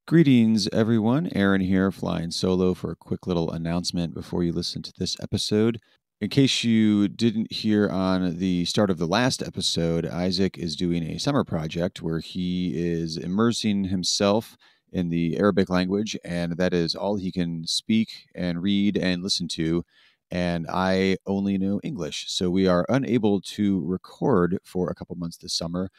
Greetings, everyone. Aaron here, flying solo for a quick little announcement before you listen to this episode. In case you didn't hear on the start of the last episode, Isaac is doing a summer project where he is immersing himself in the Arabic language, and that is all he can speak and read and listen to. And I only know English, so we are unable to record for a couple months this summer.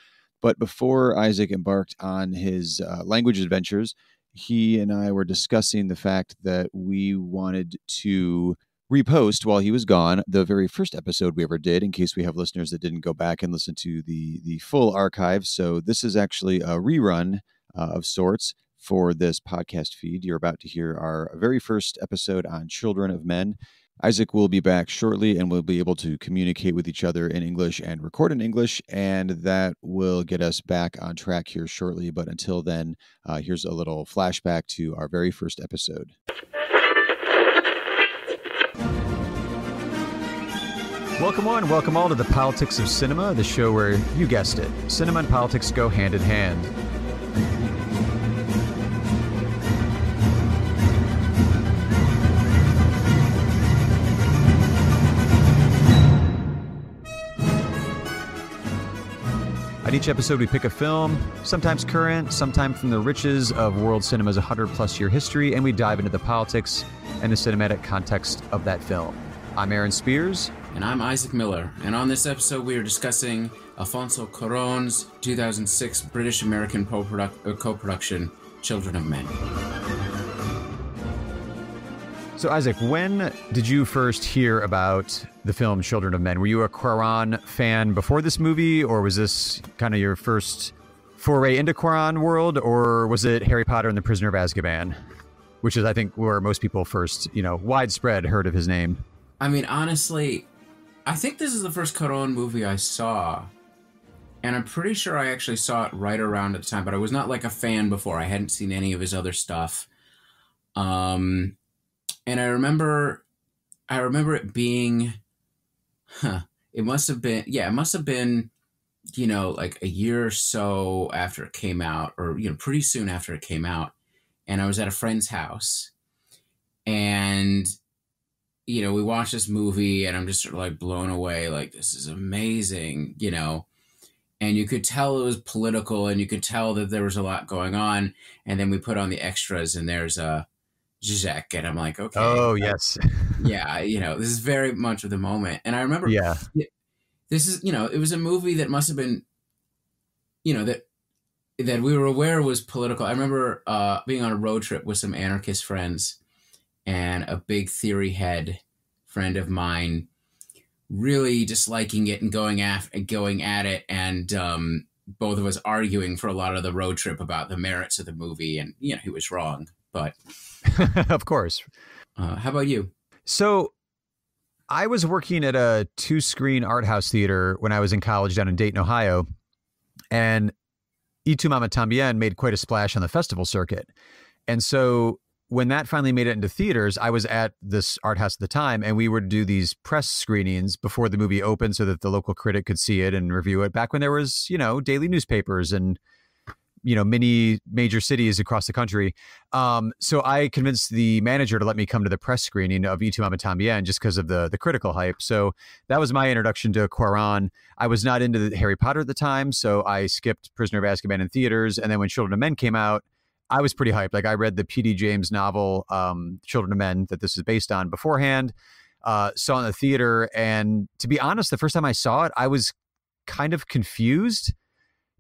But before Isaac embarked on his language adventures, he and I were discussing the fact that we wanted to repost while he was gone the very first episode we ever did, in case we have listeners that didn't go back and listen to the full archive. So this is actually a rerun of sorts for this podcast feed. You're about to hear our very first episode on Children of Men. Isaac will be back shortly and we'll be able to communicate with each other in English and record in English, and that will get us back on track here shortly. But until then, here's a little flashback to our very first episode. Welcome on, welcome all to the Politics of Cinema, the show where, you guessed it, cinema and politics go hand in hand. On each episode, we pick a film, sometimes current, sometimes from the riches of world cinema's 100-plus year history, and we dive into the politics and the cinematic context of that film. I'm Aaron Spears. And I'm Isaac Miller. And on this episode, we are discussing Alfonso Cuarón's 2006 British-American co-production, Children of Men. So, Isaac, when did you first hear about the film Children of Men? Were you a Cuarón fan before this movie, or was this kind of your first foray into Cuarón world, or was it Harry Potter and the Prisoner of Azkaban, which is, I think, where most people first, widespread heard of his name? I mean, honestly, I think this is the first Cuarón movie I saw, and I'm pretty sure I actually saw it right around at the time, but I was not like a fan before. I hadn't seen any of his other stuff. And I remember it being, it must have been, like a year or so after it came out, or, pretty soon after it came out. And I was at a friend's house, and, we watched this movie, and I'm just sort of like blown away. Like, this is amazing, and you could tell it was political, and you could tell that there was a lot going on. And then we put on the extras, and there's a Zizek, and I'm like, okay. Oh, yes. Yeah, this is very much of the moment. And I remember, this is, it was a movie that must have been, that we were aware was political. I remember being on a road trip with some anarchist friends, and a big theory head friend of mine really disliking it and going at it, and both of us arguing for a lot of the road trip about the merits of the movie, and he was wrong, but of course. How about you? So I was working at a 2-screen art house theater when I was in college down in Dayton, Ohio, and Y Tu Mama Tambien made quite a splash on the festival circuit. And so when that finally made it into theaters, I was at this art house at the time, and we would do these press screenings before the movie opened so that the local critic could see it and review it, back when there was, daily newspapers and many major cities across the country. So I convinced the manager to let me come to the press screening of Y Tu Mama Tambien just because of the critical hype. So that was my introduction to Cuarón. I was not into the Harry Potter at the time, so I skipped Prisoner of Azkaban in theaters. And then when Children of Men came out, I was pretty hyped. Like, I read the P.D. James novel, Children of Men, that this is based on beforehand, saw it in the theater. And to be honest, the first time I saw it, I was kind of confused.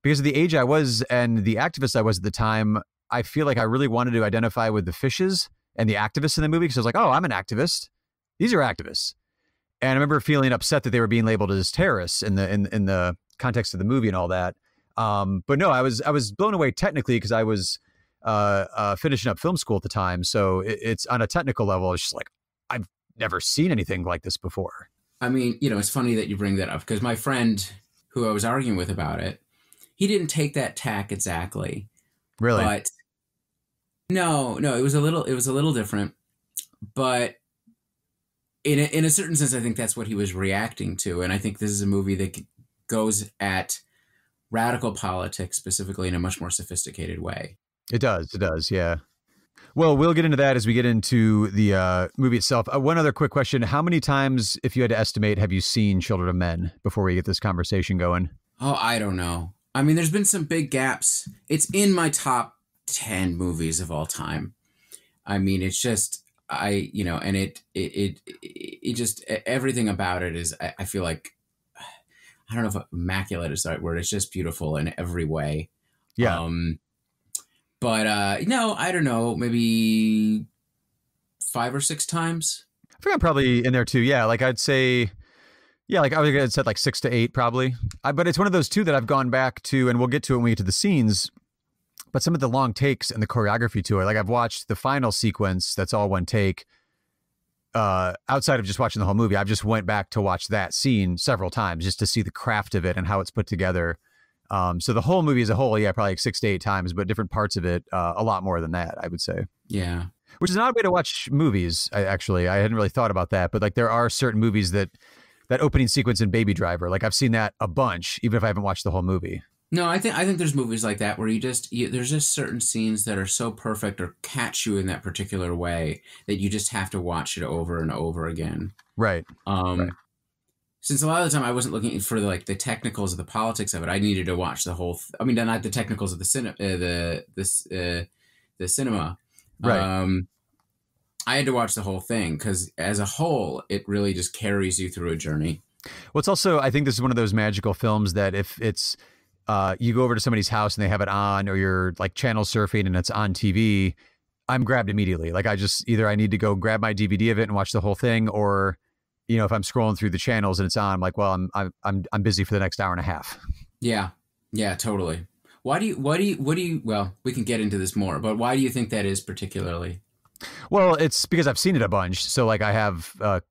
Because of the age I was and the activist I was at the time, I feel like I really wanted to identify with the fishes and the activists in the movie, because I was like, oh, I'm an activist. These are activists. And I remember feeling upset that they were being labeled as terrorists in the context of the movie and all that. But no, I was blown away technically, because I was finishing up film school at the time. So it's on a technical level, it's just like, I've never seen anything like this before. I mean, it's funny that you bring that up, because my friend who I was arguing with about it, he didn't take that tack exactly. Really? But no, it was a little different. But in a certain sense, I think that's what he was reacting to. And I think this is a movie that goes at radical politics specifically in a much more sophisticated way. It does. It does. Yeah. Well, we'll get into that as we get into the movie itself. One other quick question. How many times, if you had to estimate, have you seen Children of Men before we get this conversation going? Oh, I don't know. I mean, there's been some big gaps. It's in my top 10 movies of all time. I mean, it's just, and it just, everything about it is, I feel like, I don't know if immaculate is the right word. It's just beautiful in every way. Yeah. But no, I don't know, maybe 5 or 6 times. I think I'm probably in there too. Yeah. Like I'd say, yeah, like I would have said like 6 to 8 probably. But it's one of those two that I've gone back to, and we'll get to it when we get to the scenes. But some of the long takes and the choreography to it, like I've watched the final sequence that's all one take. Outside of just watching the whole movie, I've just went back to watch that scene several times just to see the craft of it and how it's put together. So the whole movie as a whole, yeah, probably like 6 to 8 times, but different parts of it, a lot more than that, I would say. Yeah. Which is an odd way to watch movies. I hadn't really thought about that, but like there are certain movies that opening sequence in Baby Driver, like I've seen that a bunch, even if I haven't watched the whole movie. No, I think there's movies like that where there's just certain scenes that are so perfect or catch you in that particular way that you just have to watch it over and over again. Right. Right. Since a lot of the time I wasn't looking for the technicals of the politics of it, I needed to watch the whole. I mean, not the technicals of the cinema. Right. I had to watch the whole thing because, as a whole, it really just carries you through a journey. Well, it's also, I think this is one of those magical films that if it's you go over to somebody's house and they have it on, or you're like channel surfing and it's on TV, I'm grabbed immediately. Like I need to go grab my DVD of it and watch the whole thing, or if I'm scrolling through the channels and it's on, I'm like, well, I'm busy for the next hour and a half. Yeah, totally. What do you? Well, we can get into this more, but why do you think that is particularly? Well, it's because I've seen it a bunch, so like I have a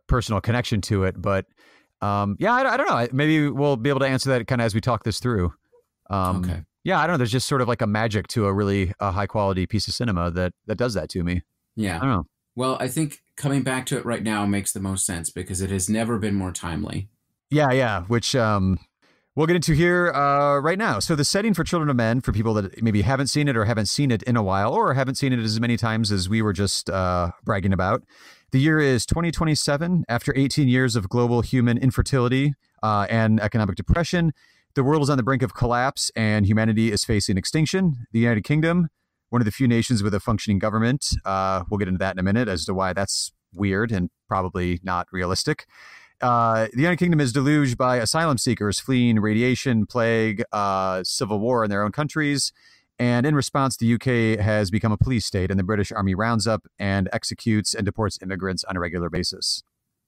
personal connection to it. But yeah, I don't know. Maybe we'll be able to answer that kind of as we talk this through. Okay. Yeah, I don't know. There's just sort of like a magic to a really high quality piece of cinema that does that to me. Yeah. I don't know. Well, I think coming back to it right now makes the most sense because it has never been more timely. Yeah. Which we'll get into here right now. So the setting for Children of Men, for people that maybe haven't seen it or haven't seen it in a while or haven't seen it as many times as we were just bragging about. The year is 2027. After 18 years of global human infertility and economic depression, the world is on the brink of collapse and humanity is facing extinction. The United Kingdom, one of the few nations with a functioning government, we'll get into that in a minute as to why that's weird and probably not realistic. The United Kingdom is deluged by asylum seekers fleeing radiation, plague, civil war in their own countries. And in response, the UK has become a police state, and the British Army rounds up and executes and deports immigrants on a regular basis.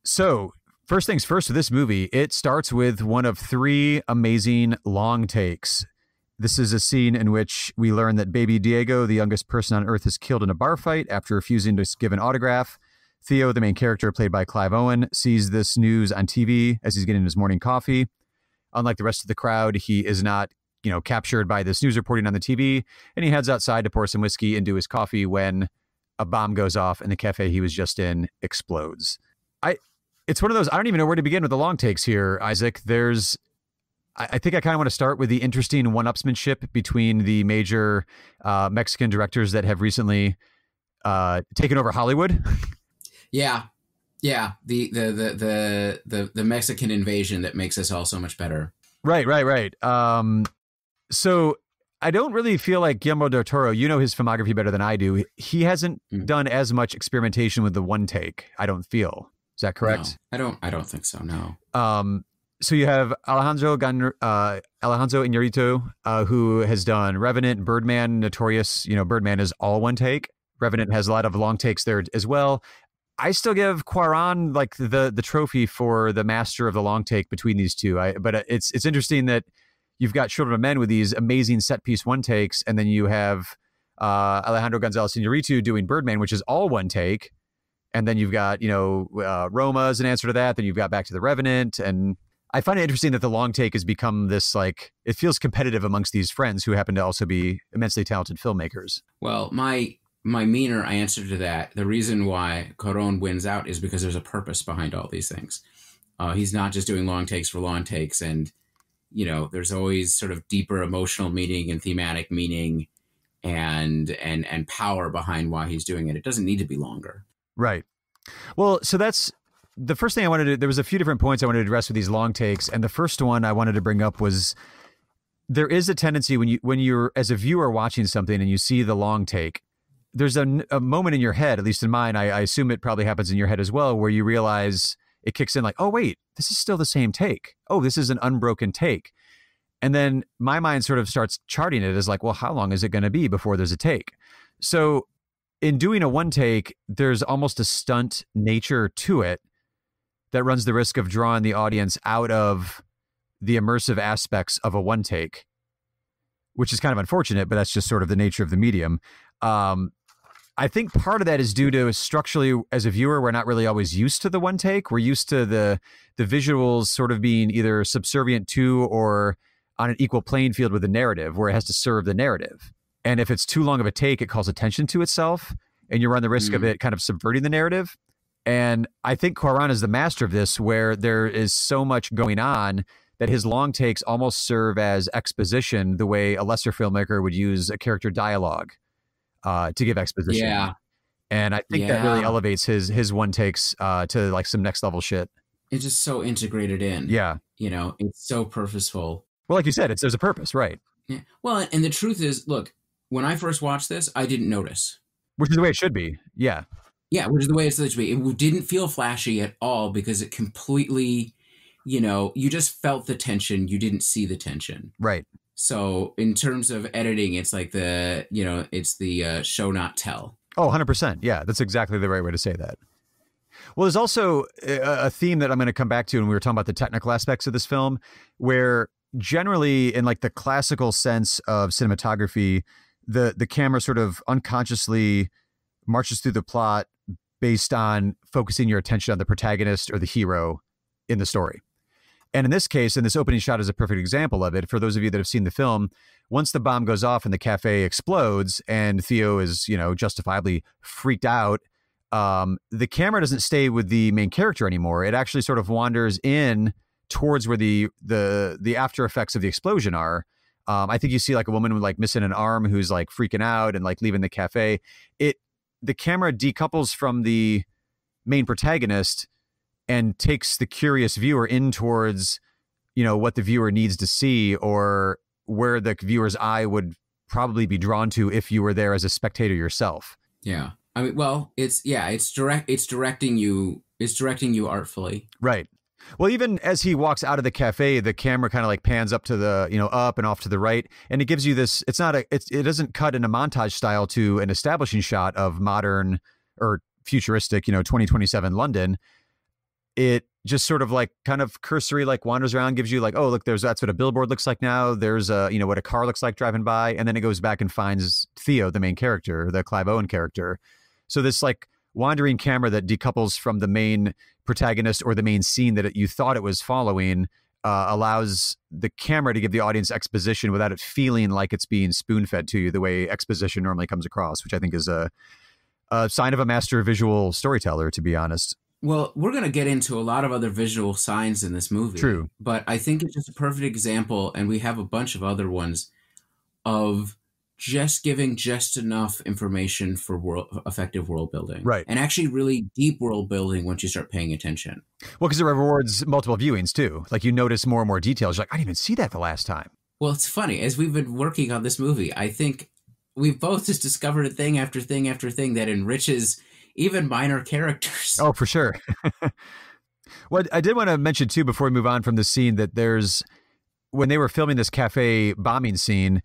So, first things first with this movie, it starts with one of 3 amazing long takes. This is a scene in which we learn that baby Diego, the youngest person on Earth, is killed in a bar fight after refusing to give an autograph. Theo, the main character played by Clive Owen, sees this news on TV as he's getting his morning coffee. Unlike the rest of the crowd, he is not, captured by this news reporting on the TV, and he heads outside to pour some whiskey into his coffee when a bomb goes off and the cafe he was just in explodes. It's one of those, I don't even know where to begin with the long takes here, Isaac. I think I kind of want to start with the interesting one-upsmanship between the major Mexican directors that have recently taken over Hollywood. Yeah. The Mexican invasion that makes us all so much better. Right. So I don't really feel like Guillermo del Toro, his filmography better than I do. He hasn't done as much experimentation with the one take, I don't feel. Is that correct? No, I don't think so, no. So you have Alejandro Iñárritu, who has done Revenant and Birdman, notorious. Birdman is all one take. Revenant has a lot of long takes there as well. I still give Cuarón like the trophy for the master of the long take between these two. But it's interesting that you've got Children of Men with these amazing set piece one takes, and then you have Alejandro González Iñárritu doing Birdman, which is all one take, and then you've got Roma as an answer to that. Then you've got Back to the Revenant, and I find it interesting that the long take has become this it feels competitive amongst these friends who happen to also be immensely talented filmmakers. Well, my meaner answer to that, the reason why Cuarón wins out is because there's a purpose behind all these things. He's not just doing long takes for long takes, and there's always sort of deeper emotional meaning and thematic meaning and power behind why he's doing it. It doesn't need to be longer. Right. Well, so that's the first thing I wanted to, there was a few different points I wanted to address with these long takes. And the first one I wanted to bring up was there is a tendency when you're as a viewer watching something and you see the long take, there's a moment in your head, at least in mine, I assume it probably happens in your head as well, where you realize it kicks in like, oh, wait, this is still the same take. Oh, this is an unbroken take. And then my mind sort of starts charting it as like, well, how long is it going to be before there's a take? So in doing a one take, there's almost a stunt nature to it that runs the risk of drawing the audience out of the immersive aspects of a one take, which is kind of unfortunate, but that's just sort of the nature of the medium. I think part of that is due to structurally, as a viewer, we're not really always used to the one take. We're used to the visuals sort of being either subservient to or on an equal playing field with the narrative, where it has to serve the narrative. And if it's too long of a take, it calls attention to itself, and you run the risk of it kind of subverting the narrative. And I think Cuarón is the master of this, where there is so much going on that his long takes almost serve as exposition, the way a lesser filmmaker would use a character dialogue to give exposition. Yeah. And I think that really elevates his one takes to like some next level shit. It's just so integrated in. Yeah. You know, it's so purposeful. Well, like you said, there's a purpose, right? Yeah. Well, and the truth is, look, when I first watched this, I didn't notice. Which is the way it should be. Yeah. Yeah, which is the way it's supposed to be. It didn't feel flashy at all because it completely, you know, you just felt the tension. You didn't see the tension. Right. So in terms of editing, it's like it's the show not tell. Oh, 100%. Yeah, that's exactly the right way to say that. Well, there's also a theme that I'm going to come back to when we were talking about the technical aspects of this film, where generally in like the classical sense of cinematography, the camera sort of unconsciously marches through the plot based on focusing your attention on the protagonist or the hero in the story. And in this case, and this opening shot is a perfect example of it, for those of you that have seen the film, once the bomb goes off and the cafe explodes and Theo is, you know, justifiably freaked out, the camera doesn't stay with the main character anymore. It actually sort of wanders in towards where the after effects of the explosion are. I think you see like a woman with like missing an arm who's like freaking out and like leaving the cafe. The camera decouples from the main protagonist and takes the curious viewer in towards, you know, what the viewer needs to see or where the viewer's eye would probably be drawn to if you were there as a spectator yourself. Yeah. I mean, well, it's directing you artfully. Right. Well, even as he walks out of the cafe, the camera kind of like pans up to the, you know, up and off to the right. And it gives you this, it doesn't cut in a montage style to an establishing shot of modern or futuristic, you know, 2027 London. It just sort of like kind of cursory, like wanders around, gives you like, oh, look, that's what a billboard looks like now. There's you know, what a car looks like driving by. And then it goes back and finds Theo, the main character, the Clive Owen character. So this like wandering camera that decouples from the main protagonist or the main scene that you thought it was following allows the camera to give the audience exposition without it feeling like it's being spoon-fed to you the way exposition normally comes across, which I think is a sign of a master visual storyteller, to be honest. Well, we're going to get into a lot of other visual signs in this movie. True. But I think it's just a perfect example, and we have a bunch of other ones, of just giving just enough information for effective world building. Right. And actually really deep world building once you start paying attention. Well, because it rewards multiple viewings too. Like you notice more and more details. You're like, I didn't even see that the last time. Well, it's funny. As we've been working on this movie, I think we've both just discovered a thing after thing after thing that enriches even minor characters. Oh, for sure. Well, I did want to mention too, before we move on from the scene, that when they were filming this cafe bombing scene,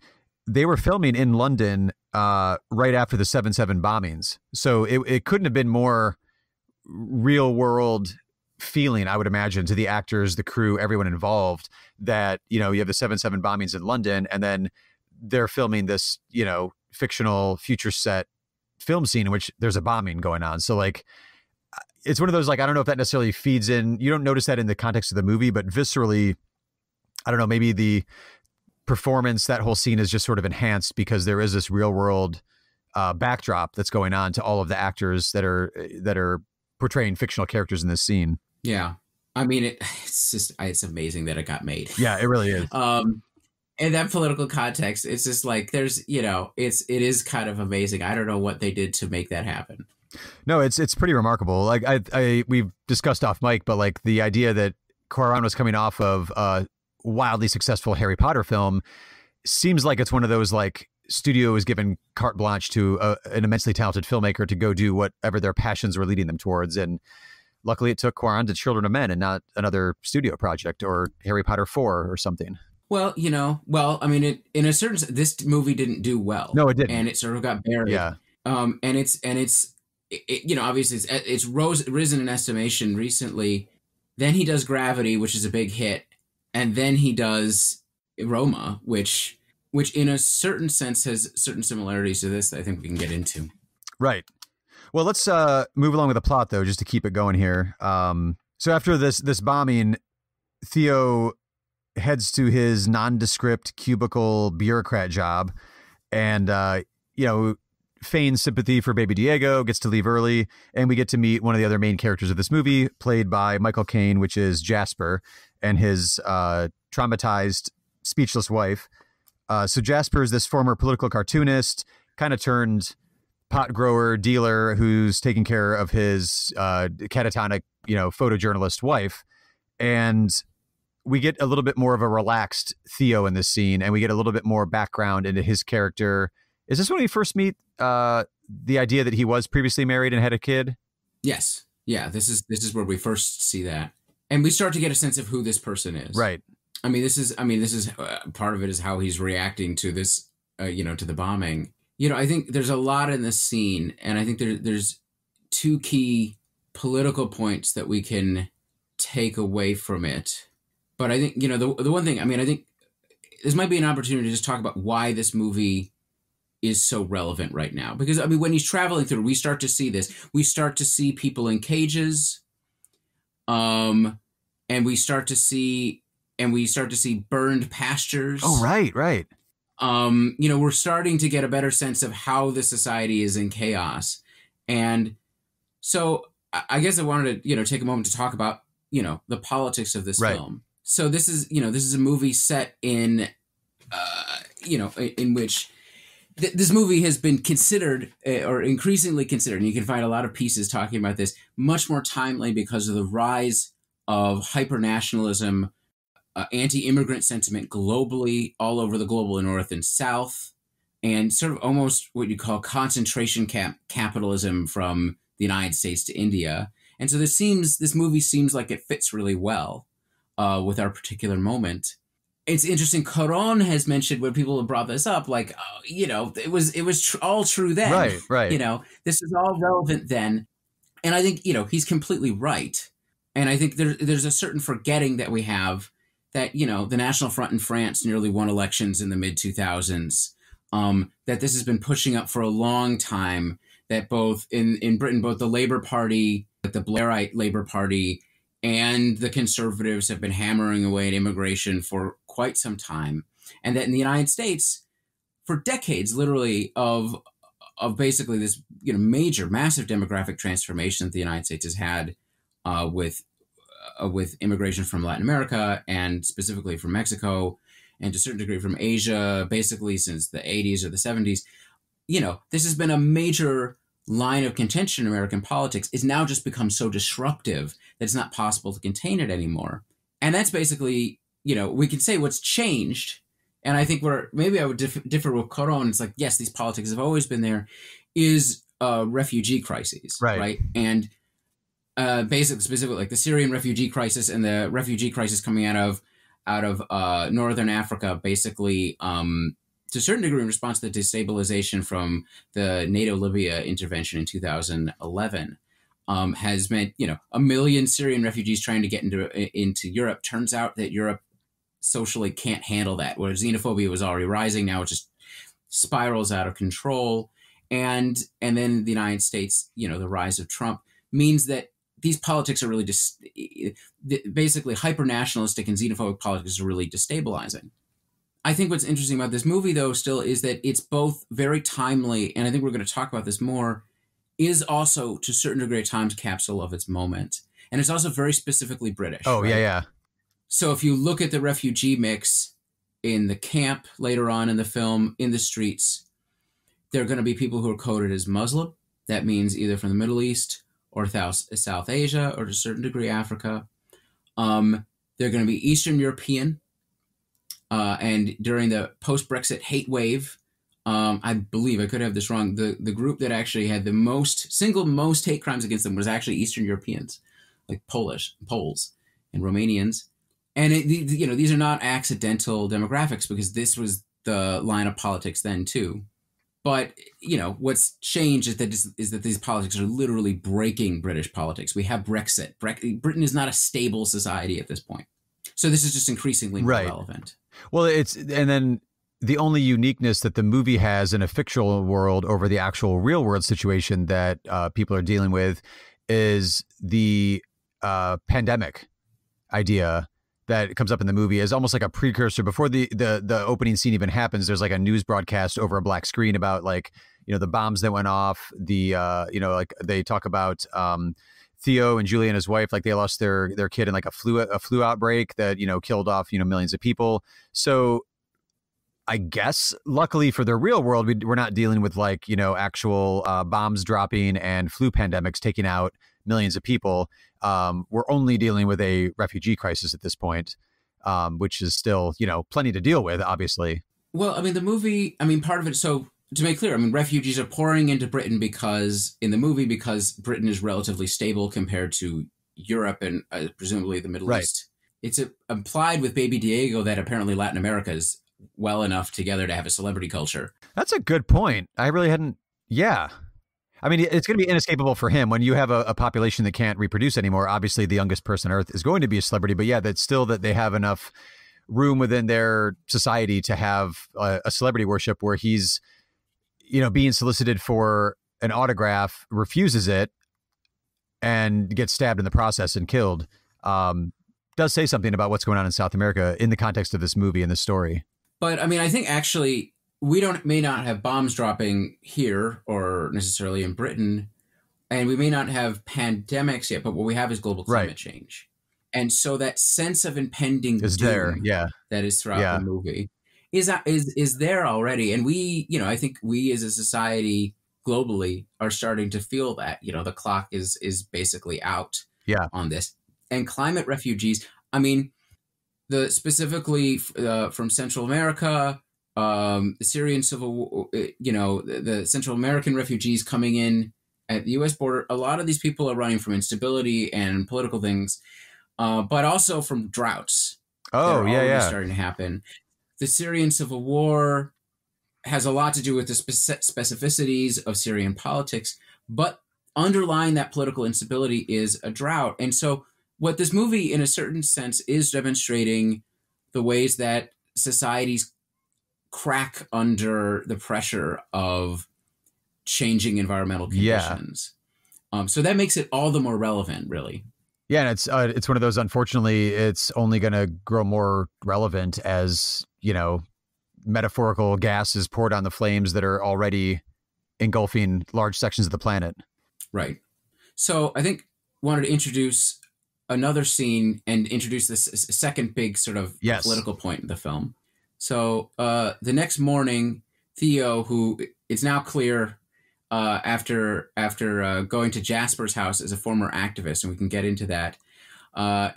they were filming in London right after the 7/7 bombings. So it couldn't have been more real world feeling, I would imagine, to the actors, the crew, everyone involved, that, you know, you have the 7/7 bombings in London and then they're filming this, you know, fictional future set film scene in which there's a bombing going on. So like, it's one of those, like, I don't know if that necessarily feeds in. You don't notice that in the context of the movie, but viscerally, I don't know, maybe the performance, that whole scene is just sort of enhanced because there is this real world backdrop that's going on to all of the actors that are portraying fictional characters in this scene. Yeah. I mean, it's amazing that it got made. Yeah, it really is. in that political context, it's just like there's, it is kind of amazing. I don't know what they did to make that happen. No, it's pretty remarkable. Like we've discussed off mic, but like the idea that Cuarón was coming off of a wildly successful Harry Potter film seems like it's one of those like studio is given carte blanche to an immensely talented filmmaker to go do whatever their passions were leading them towards. And luckily it took Cuarón to Children of Men and not another studio project or Harry Potter 4 or something. Well, I mean, in a certain sense, this movie didn't do well. No, it didn't. And it sort of got buried. Yeah. And it's obviously it's risen in estimation recently. Then he does Gravity, which is a big hit. And then he does Roma, which in a certain sense has certain similarities to this that I think we can get into. Right. Well, let's move along with the plot, though, just to keep it going here. So after this bombing, Theo heads to his nondescript cubicle bureaucrat job and, feigns sympathy for baby Diego, gets to leave early, and we get to meet one of the other main characters of this movie, played by Michael Caine, which is Jasper, and his traumatized, speechless wife. So Jasper is this former political cartoonist, kind of turned pot grower, dealer, who's taking care of his catatonic, photojournalist wife. And we get a little bit more of a relaxed Theo in this scene, and we get a little bit more background into his character. Is this when we first meet the idea that he was previously married and had a kid? Yes. Yeah, this is where we first see that. And we start to get a sense of who this person is. Right. This is part of it is how he's reacting to this, to the bombing. I think there's a lot in this scene, and I think there's two key political points that we can take away from it. But I think, the one thing, I think this might be an opportunity to just talk about why this movie is so relevant right now. Because, when he's traveling through, we start to see this. We start to see people in cages, and we start to see burned pastures. Oh, right. We're starting to get a better sense of how the society is in chaos. And so I guess I wanted to, take a moment to talk about, the politics of this film. So this is a movie set in, in which this movie has been considered or increasingly considered, and you can find a lot of pieces talking about this, much more timely because of the rise of hyper-nationalism, anti-immigrant sentiment globally, all over the global north and south, and sort of almost what you call concentration camp capitalism from the United States to India. And so this movie seems like it fits really well with our particular moment. It's interesting. Cuarón has mentioned when people have brought this up, like, it was all true then. Right. This is all relevant then. And I think, he's completely right. And I think there's a certain forgetting that we have that, the National Front in France nearly won elections in the mid-2000s, that this has been pushing up for a long time, that both in Britain, both the Labour Party, the Blairite Labour Party, and the Conservatives have been hammering away at immigration for quite some time. And that in the United States, for decades, literally, of basically this major, massive demographic transformation that the United States has had with immigration from Latin America and specifically from Mexico and to a certain degree from Asia, basically since the 80s or the 70s. This has been a major line of contention in American politics. It's now just become so disruptive that it's not possible to contain it anymore. And that's basically, we can say what's changed. And I think maybe I would differ with Cuarón. It's like, yes, these politics have always been there, is refugee crises. Right. And basically, specifically, like the Syrian refugee crisis and the refugee crisis coming out of northern Africa, basically, to a certain degree in response to the destabilization from the NATO-Libya intervention in 2011, has meant, 1 million Syrian refugees trying to get into Europe. Turns out that Europe socially can't handle that. Where xenophobia was already rising, now it just spirals out of control. And then the United States, the rise of Trump means that these politics are really basically hyper-nationalistic and xenophobic politics are really destabilizing. I think what's interesting about this movie, though, still is that it's both very timely, and I think we're going to talk about this more, is also to a certain degree a time capsule of its moment. And it's also very specifically British. Oh, right? Yeah. So if you look at the refugee mix, in the camp later on in the film, in the streets, there are going to be people who are coded as Muslim. That means either from the Middle East or South Asia, or to a certain degree Africa. They're going to be Eastern European. And during the post-Brexit hate wave, I believe, I could have this wrong, the group that actually had the most hate crimes against them was actually Eastern Europeans, like Poles, and Romanians. And these are not accidental demographics, because this was the line of politics then too. But what's changed is that these politics are literally breaking British politics. We have Brexit. Britain is not a stable society at this point. So this is just increasingly more relevant. Well, and then the only uniqueness that the movie has in a fictional world over the actual real world situation that people are dealing with is the pandemic idea that comes up in the movie is almost like a precursor before the opening scene even happens. There's like a news broadcast over a black screen about the bombs that went off, like they talk about Theo and Julie and his wife, like they lost their kid in like a flu outbreak that, killed off, millions of people. So I guess luckily for the real world, we're not dealing with actual bombs dropping and flu pandemics taking out millions of people. We're only dealing with a refugee crisis at this point, which is still, plenty to deal with, obviously. Well, I mean, the movie, part of it, so to make clear, refugees are pouring into Britain because Britain is relatively stable compared to Europe and presumably the Middle East. It's implied with Baby Diego that apparently Latin America is well enough together to have a celebrity culture. That's a good point. I really hadn't. Yeah. It's going to be inescapable for him when you have a population that can't reproduce anymore. Obviously, the youngest person on Earth is going to be a celebrity. But yeah, that's still that they have enough room within their society to have a celebrity worship where he's, being solicited for an autograph, refuses it, and gets stabbed in the process and killed. Does say something about what's going on in South America in the context of this movie and this story. But I think actually we may not have bombs dropping here or necessarily in Britain, and we may not have pandemics yet, but what we have is global climate change. And so that sense of impending doom that is throughout the movie is there already. And we, I think we as a society globally are starting to feel that, the clock is basically out on this. And climate refugees, specifically from Central America, the Syrian civil war, the Central American refugees coming in at the U.S. border. A lot of these people are running from instability and political things, but also from droughts. Oh, starting to happen. The Syrian civil war has a lot to do with the specificities of Syrian politics, but underlying that political instability is a drought. And so what this movie, in a certain sense, is demonstrating the ways that societies crack under the pressure of changing environmental conditions. So that makes it all the more relevant, really. Yeah, and it's one of those, unfortunately, it's only going to grow more relevant as, metaphorical gas is poured on the flames that are already engulfing large sections of the planet. Right. So I think wanted to introduce another scene and introduce this second big sort of political point in the film. So the next morning, Theo, who it's now clear after going to Jasper's house as a former activist, and we can get into that,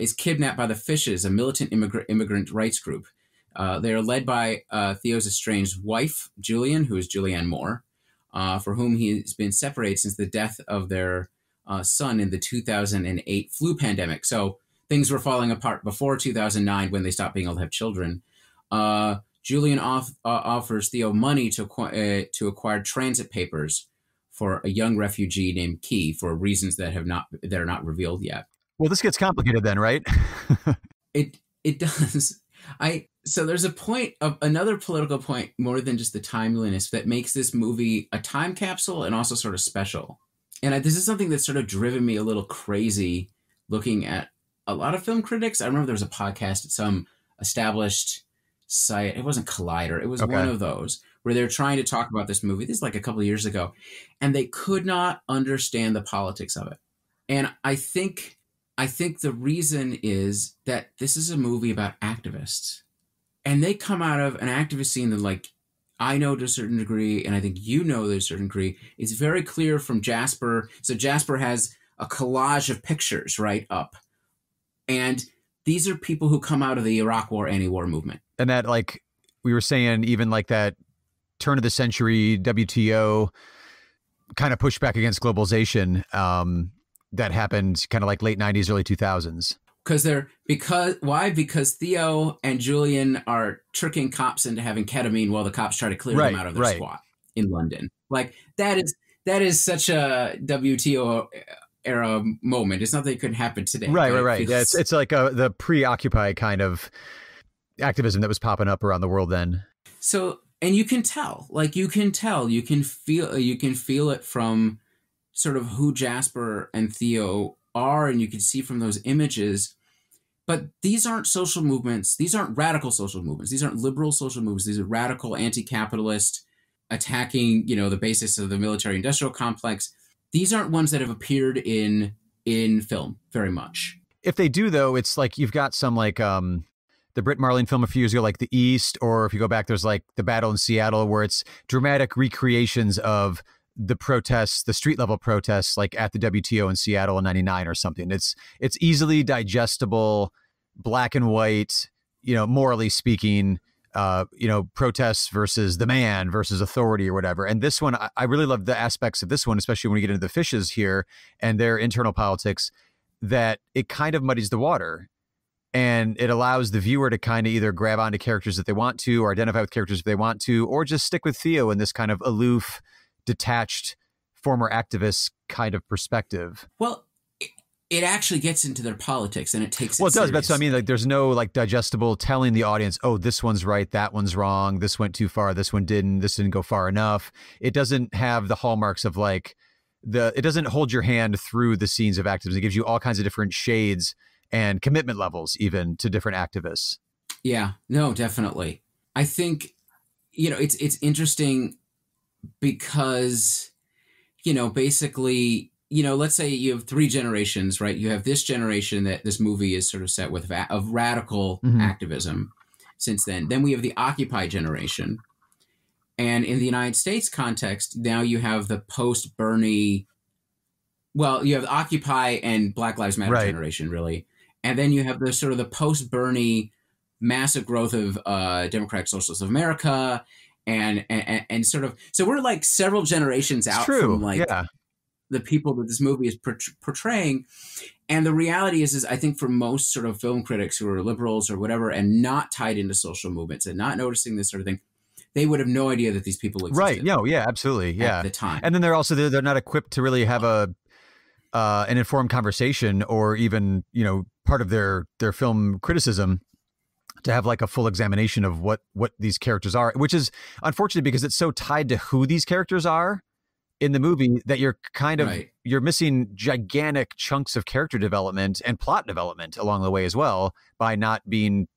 is kidnapped by the Fishes, a militant immigrant rights group. They are led by Theo's estranged wife, Julian, who is Julianne Moore, for whom he's been separated since the death of their son in the 2008 flu pandemic. So things were falling apart before 2009 when they stopped being able to have children. Julian offers Theo money to acquire transit papers for a young refugee named Key for reasons that are not revealed yet. Well, this gets complicated then, right? It does. So there's another political point more than just the timeliness that makes this movie a time capsule and also sort of special. And this is something that's sort of driven me a little crazy looking at a lot of film critics. I remember there was a podcast at some established site. It wasn't Collider. It was one of those where they're trying to talk about this movie. This is like a couple of years ago. And they could not understand the politics of it. And I think the reason is that this is a movie about activists. And they come out of an activist scene that, like, I know to a certain degree, and I think you know to a certain degree, it's very clear from Jasper. So Jasper has a collage of pictures right up. And these are people who come out of the Iraq War anti-war movement. And that, like we were saying, even like that turn of the century WTO kind of pushback against globalization that happened kind of like late 90s, early 2000s. Because Theo and Julian are tricking cops into having ketamine while the cops try to clear them out of their squat in London. Like that is such a WTO era moment. It's not that it couldn't happen today. Right. Yeah, it's like the pre-Occupy kind of activism that was popping up around the world then. So, and you can tell, you can feel it from sort of who Jasper and Theo are, and you can see from those images. But these aren't social movements. These aren't radical social movements. These aren't liberal social movements. These are radical anti-capitalist, attacking, the basis of the military-industrial complex. These aren't ones that have appeared in film very much. If they do, though, it's like you've got some like the Britt Marling film a few years ago, like The East, or if you go back, there's like The Battle in Seattle, where it's dramatic recreations of the protests, the street level protests, like at the WTO in Seattle in '99 or something. It's easily digestible, black and white, morally speaking, protests versus the man versus authority or whatever. And this one, I really love the aspects of this one, especially when we get into the fishes here and their internal politics, that it kind of muddies the water. And it allows the viewer to kind of either grab onto characters that they want to, or identify with characters if they want to, or just stick with Theo in this kind of aloof, detached, former activist kind of perspective. Well, it actually gets into their politics, and it takes it does. serious. That's what I mean. Like, there's no like digestible telling the audience, oh, this one's right, that one's wrong, this went too far, this one didn't, this didn't go far enough. It doesn't have the hallmarks of like it doesn't hold your hand through the scenes of activism. It gives you all kinds of different shades and commitment levels even to different activists. Yeah, no, definitely. I think, it's interesting because, basically, let's say you have three generations, right? You have this generation that this movie is sort of set with of radical activism since then. Then we have the Occupy generation. And in the United States context, now you have the post-Bernie, you have Occupy and Black Lives Matter generation, really. And then you have the sort of the post-Bernie massive growth of Democratic Socialists of America and sort of, so we're like several generations out from the people that this movie is portraying. And the reality is I think for most sort of film critics who are liberals or whatever, and not tied into social movements and not noticing this sort of thing, they would have no idea that these people existed. Right. No, yeah, absolutely. Yeah. At the time. And then they're not equipped to really have an informed conversation, or even, part of their film criticism, to have like a full examination of what these characters are, which is unfortunate because it's so tied to who these characters are in the movie that you're kind of, you're missing gigantic chunks of character development and plot development along the way as well, by not being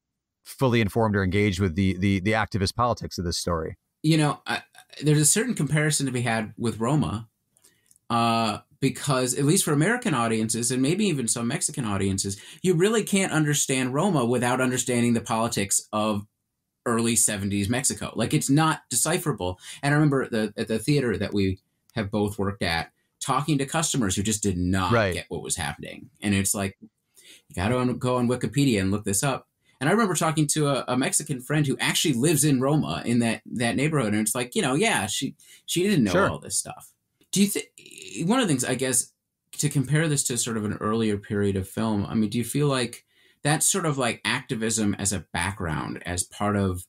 fully informed or engaged with the activist politics of this story. There's a certain comparison to be had with Roma, because at least for American audiences, and maybe even some Mexican audiences, you really can't understand Roma without understanding the politics of early 70s Mexico. Like, it's not decipherable. And I remember at the theater that we have both worked at, talking to customers who just did not get what was happening. And it's like, you got to go on Wikipedia and look this up. And I remember talking to a Mexican friend who actually lives in Roma, in that neighborhood. And it's like, she didn't know all this stuff. Do you think, one of the things, I guess, to compare this to sort of an earlier period of film, I mean, do you feel like that's sort of like activism as a background, as part of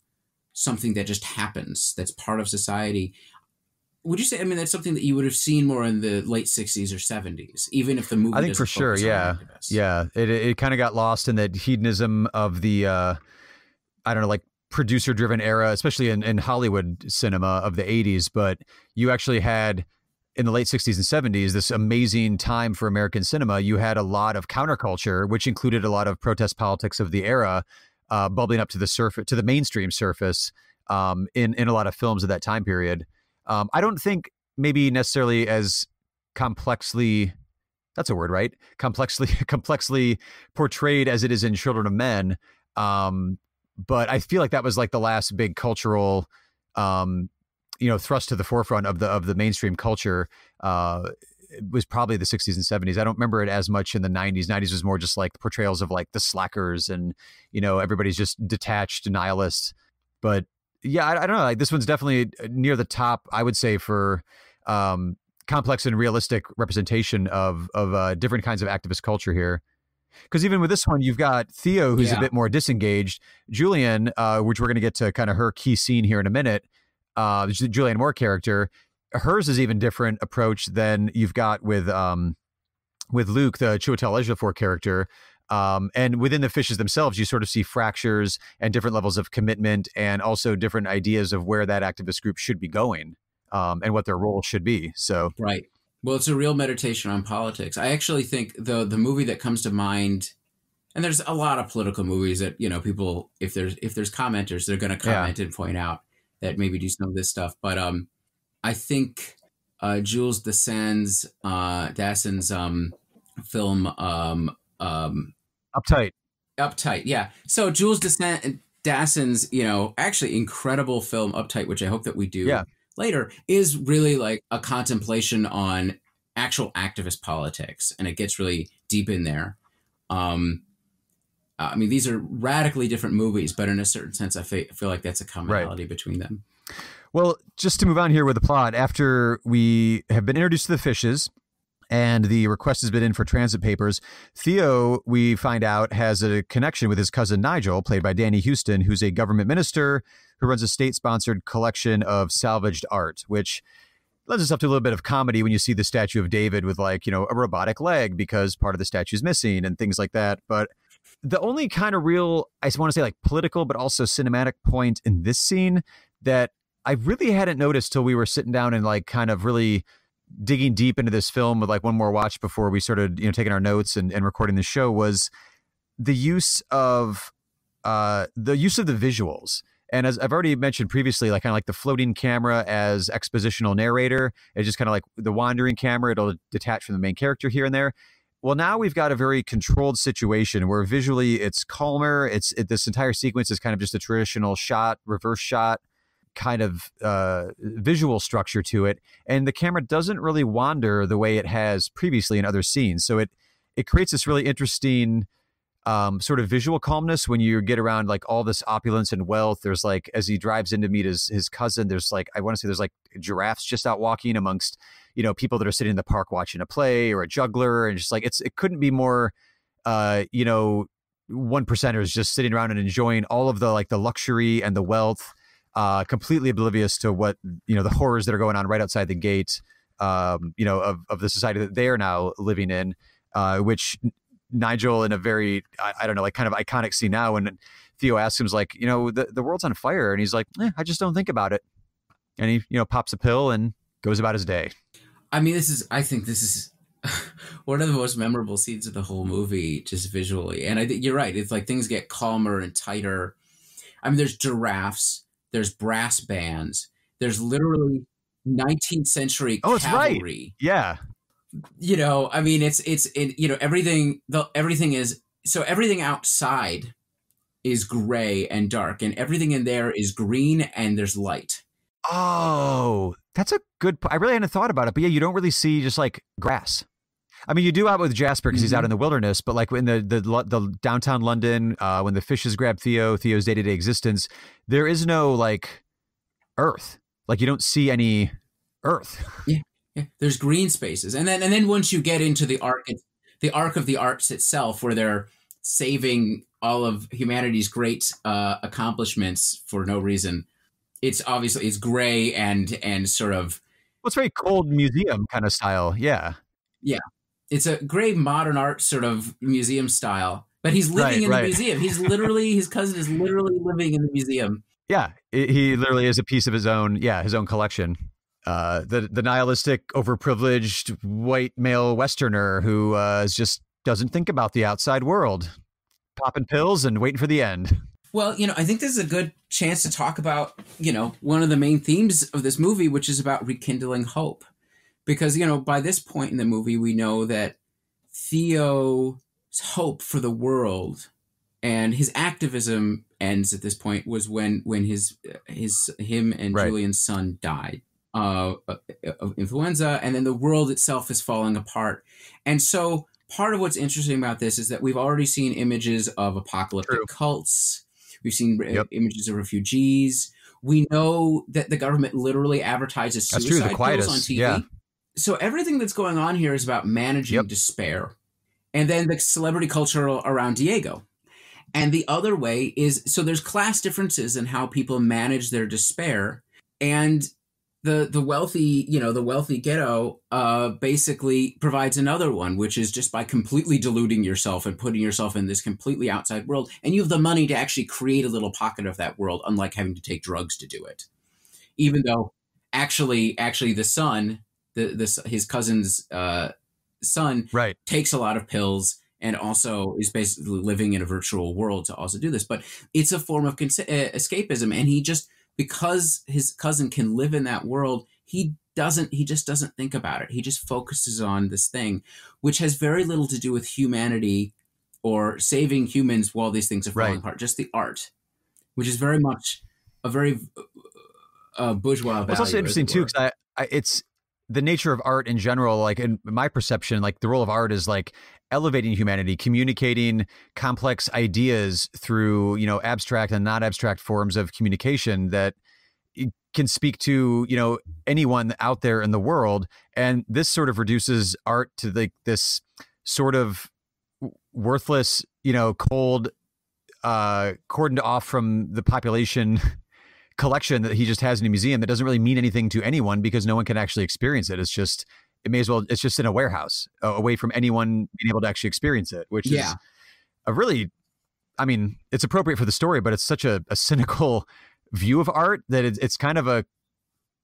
something that just happens, that's part of society? Would you say, I mean, that's something that you would have seen more in the late 60s or 70s, even if the movie, I think for sure, yeah. It kind of got lost in that hedonism of the, like producer-driven era, especially in Hollywood cinema of the 80s. But you actually had, in the late 60s and 70s, this amazing time for American cinema. You had a lot of counterculture, which included a lot of protest politics of the era, bubbling up to the surface, to the mainstream surface, in a lot of films of that time period. I don't think maybe necessarily as complexly, that's a word, right? Complexly portrayed as it is in Children of Men. but I feel like that was like the last big cultural, thrust to the forefront of the mainstream culture. It was probably the 60s and 70s. I don't remember it as much in the 90s. 90s was more just like portrayals of like the slackers and, everybody's just detached nihilists. But yeah, I don't know. Like this one's definitely near the top, I would say, for complex and realistic representation of different kinds of activist culture here. Because even with this one, you've got Theo, who's a bit more disengaged. Julian, which we're going to get to kind of her key scene here in a minute, Julianne Moore character, hers is even different approach than you've got with Luke, the Chiwetel Ejiofor character. And within the fishes themselves, you sort of see fractures and different levels of commitment and also different ideas of where that activist group should be going and what their role should be. So right. Well, it's a real meditation on politics. I actually think the movie that comes to mind, and there's a lot of political movies that, people, if there's commenters, they're going to comment and point out that maybe do some of this stuff. But I think Jules Dassin's film Uptight, yeah. So Jules Dassin's, actually incredible film Uptight, which I hope that we do later, is really like a contemplation on actual activist politics, and it gets really deep in there. These are radically different movies, but in a certain sense, I feel like that's a commonality between them. Well, just to move on here with the plot, after we have been introduced to the fishes and the request has been in for transit papers, Theo, we find out, has a connection with his cousin Nigel, played by Danny Houston, who's a government minister who runs a state-sponsored collection of salvaged art, which lends itself to a little bit of comedy when you see the statue of David with like, a robotic leg because part of the statue is missing and things like that. But the only kind of real, I want to say like political, but also cinematic point in this scene that I really hadn't noticed till we were sitting down and like kind of really digging deep into this film with like one more watch before we started, taking our notes and recording the show, was the use of the visuals. And as I've already mentioned previously, like kind of like the floating camera as expositional narrator, it's just kind of like the wandering camera. It'll detach from the main character here and there. Well, now we've got a very controlled situation where visually it's calmer. This entire sequence is kind of just a traditional shot, reverse shot kind of visual structure to it. And the camera doesn't really wander the way it has previously in other scenes. So it creates this really interesting sort of visual calmness when you get around like all this opulence and wealth. There's like, as he drives in to meet his cousin, there's like, I want to say there's like giraffes just out walking amongst, people that are sitting in the park watching a play or a juggler. And just like, it couldn't be more, one percenters just sitting around and enjoying all of the, like the luxury and the wealth, completely oblivious to what, the horrors that are going on right outside the gate, of the society that they are now living in, which Nigel, in a very, I don't know, like kind of iconic scene now, when Theo asks him, like, the world's on fire. And he's like, I just don't think about it. And he, pops a pill and goes about his day. I think this is one of the most memorable scenes of the whole movie, just visually. And I think you're right. It's like things get calmer and tighter. There's giraffes, there's brass bands, there's literally 19th century cavalry. Right. Yeah. Everything outside is gray and dark, and everything in there is green, and there's light. Oh, that's a good I really hadn't thought about it, but yeah, you don't really see just like grass. You do out with Jasper because he's out in the wilderness, but like in the downtown London, when the fishes grab Theo's day-to-day existence, there is no like earth. Like you don't see any earth. Yeah. Yeah, there's green spaces, and then once you get into the arc of the arts itself, where they're saving all of humanity's great accomplishments for no reason, it's gray and sort of. Well, it's very cold museum kind of style. Yeah, yeah, it's a gray modern art sort of museum style. But he's living in the museum. He's literally his cousin is literally living in the museum. Yeah, he literally is a piece of his own collection. The nihilistic, overprivileged white male Westerner who just doesn't think about the outside world, popping pills and waiting for the end. Well, I think this is a good chance to talk about, one of the main themes of this movie, which is about rekindling hope. Because, by this point in the movie, we know that Theo's hope for the world and his activism ends at this point was when him and Julian's son died of influenza, and then the world itself is falling apart. And so part of what's interesting about this is that we've already seen images of apocalyptic cults. We've seen images of refugees. We know that the government literally advertises suicide pills on TV. Yeah. So everything that's going on here is about managing despair. And then the celebrity culture around Diego. And the other way is, so there's class differences in how people manage their despair. And the wealthy, the wealthy ghetto basically provides another one, which is just by completely deluding yourself and putting yourself in this completely outside world. And you have the money to actually create a little pocket of that world, unlike having to take drugs to do it. Even though actually the son, his cousin's son takes a lot of pills and also is basically living in a virtual world to also do this. But it's a form of escapism. And he just, because his cousin can live in that world, he just doesn't think about it. He just focuses on this thing, which has very little to do with humanity or saving humans while these things are falling apart. Just the art, which is very much a very bourgeois value. It's also interesting too, because it's the nature of art in general. Like in my perception, like the role of art is like elevating humanity, communicating complex ideas through, abstract and not abstract forms of communication that can speak to, anyone out there in the world. And this sort of reduces art to like this sort of worthless, cold, cordoned off from the population collection that he just has in a museum that doesn't really mean anything to anyone because no one can actually experience it. It's just in a warehouse away from anyone being able to actually experience it, which is a really, it's appropriate for the story, but it's such a cynical view of art that it's kind of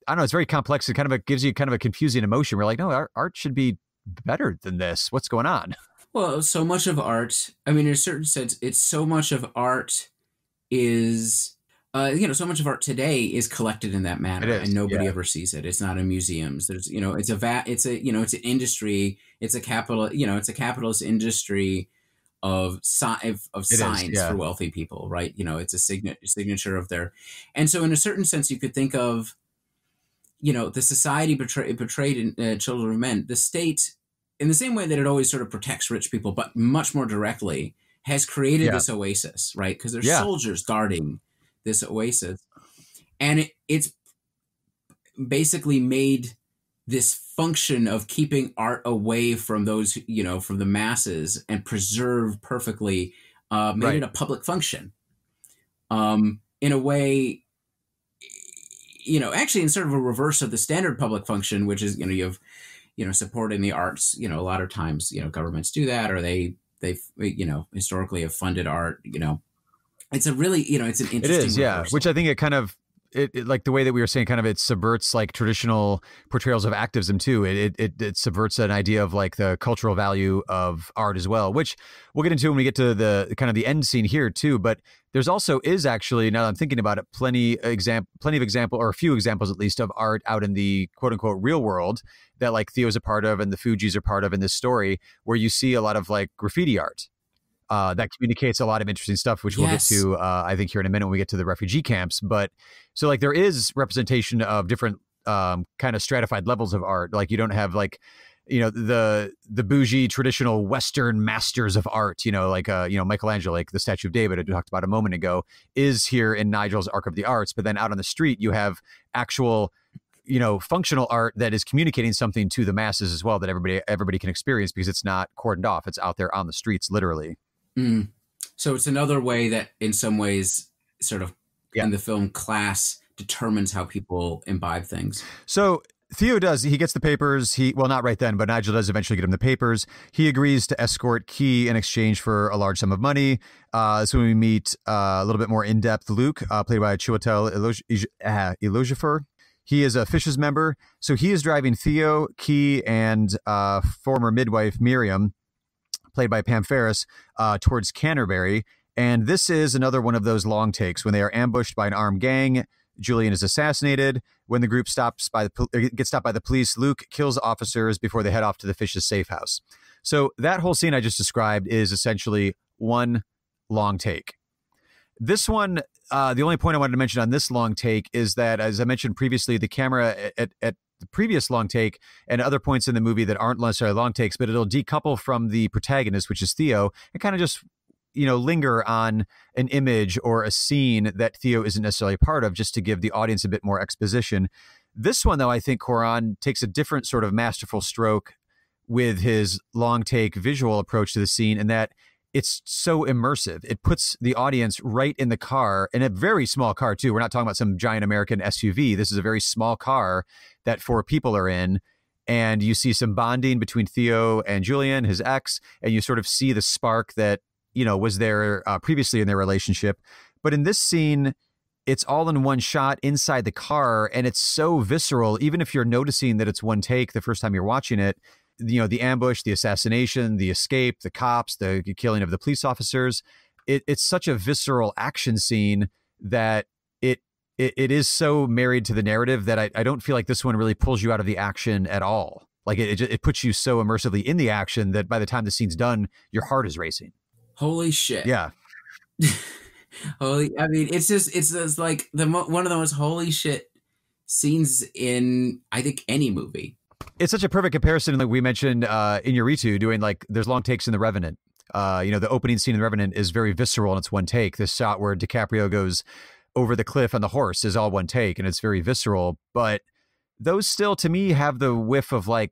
it's very complex. It kind of gives you kind of a confusing emotion. We're like, no, art should be better than this. What's going on? Well, so much of art, in a certain sense, so much of art is, so much of art today is collected in that manner, and nobody ever sees it. It's not in museums. There's, it's an industry. It's a capitalist industry of signs for wealthy people, right? It's a signature of their, and so in a certain sense, you could think of, the society portrayed in Children of Men, the state, in the same way that it always sort of protects rich people, but much more directly, has created this oasis, right? Because there's soldiers guarding this oasis, and it's basically made this function of keeping art away from those, from the masses and preserved perfectly, made it a public function, in a way, actually in sort of a reverse of the standard public function, which is, you have, supporting the arts, a lot of times, governments do that, or they've historically have funded art, It's a really, it's an interesting. It is, reversal. Which I think it kind of, it like the way that we were saying, kind of it subverts like traditional portrayals of activism too. It subverts an idea of like the cultural value of art as well, which we'll get into when we get to the kind of the end scene here too. But there's also is actually, now that I'm thinking about it, plenty of example, or a few examples at least, of art out in the quote unquote real world that like Theo's a part of and the Fugees are part of in this story, where you see a lot of like graffiti art. That communicates a lot of interesting stuff, which we'll get to, I think, here in a minute when we get to the refugee camps. But so like there is representation of different kind of stratified levels of art. Like you don't have like, the bougie traditional Western masters of art, like, Michelangelo, like the Statue of David I talked about a moment ago, is here in Nigel's Arc of the Arts. But then out on the street, you have actual, functional art that is communicating something to the masses as well, that everybody can experience because it's not cordoned off. It's out there on the streets, literally. So it's another way that in some ways sort of in the film class determines how people imbibe things. So Theo he gets the papers. Not right then, but Nigel does eventually get him the papers. He agrees to escort Key in exchange for a large sum of money. So we meet a little bit more in depth Luke, played by Chiwetel Ejiofor. He is a Fish's member. So he is driving Theo, Key, and former midwife Miriam, played by Pam Ferris, towards Canterbury. And this is another one of those long takes when they are ambushed by an armed gang. Julian is assassinated. When the group gets stopped by the police, Luke kills officers before they head off to the Fish's safe house. So that whole scene I just described is essentially one long take. This one, the only point I wanted to mention on this long take is that, as I mentioned previously, the camera at the previous long take and other points in the movie that aren't necessarily long takes, but it'll decouple from the protagonist, which is Theo, and kind of just, linger on an image or a scene that Theo isn't necessarily a part of, just to give the audience a bit more exposition. This one, though, I think Cuarón takes a different sort of masterful stroke with his long take visual approach to the scene, in that it's so immersive. It puts the audience right in the car, in a very small car too. We're not talking about some giant American SUV. This is a very small car that 4 people are in. And you see some bonding between Theo and Julian, his ex, and you sort of see the spark that, was there previously in their relationship. But in this scene, it's all in one shot inside the car, and it's so visceral. Even if you're noticing that it's one take the first time you're watching it, the ambush, the assassination, the escape, the cops, the killing of the police officers, it's such a visceral action scene that it is so married to the narrative that I don't feel like this one really pulls you out of the action at all. Like it puts you so immersively in the action that by the time the scene's done, your heart is racing. Holy shit. Yeah. I mean, it's just like one of the most holy shit scenes in, I think, any movie. It's such a perfect comparison, like we mentioned in Yuritu, doing like, there's long takes in The Revenant. The opening scene in The Revenant is very visceral, and it's one take. This shot where DiCaprio goes over the cliff on the horse is all one take, and it's very visceral. But those still, to me, have the whiff of like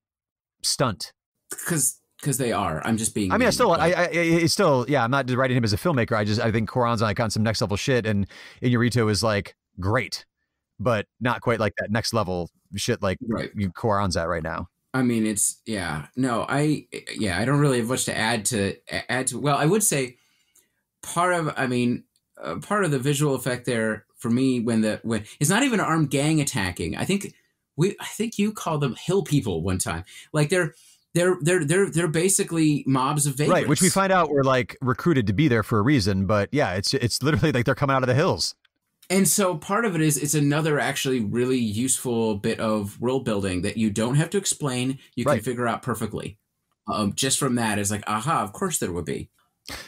stunt. Because they are. I'm just being. I mean, it's still, yeah. I'm not deriding him as a filmmaker. I think Cuarón's like on some next level shit, and Inarritu is like great, but not quite like that next level shit like Cuarón's at right now. I mean, it's I don't really have much to add to. Well, I would say part of the visual effect there for me when it's not even an armed gang attacking. I think you called them hill people one time. Like they're basically mobs of vagrants. Right, which we find out were like recruited to be there for a reason, but yeah, it's literally like they're coming out of the hills. And so part of it is it's another actually really useful bit of world building that you don't have to explain, you can figure out perfectly. Just from that, it's like, aha, of course there would be.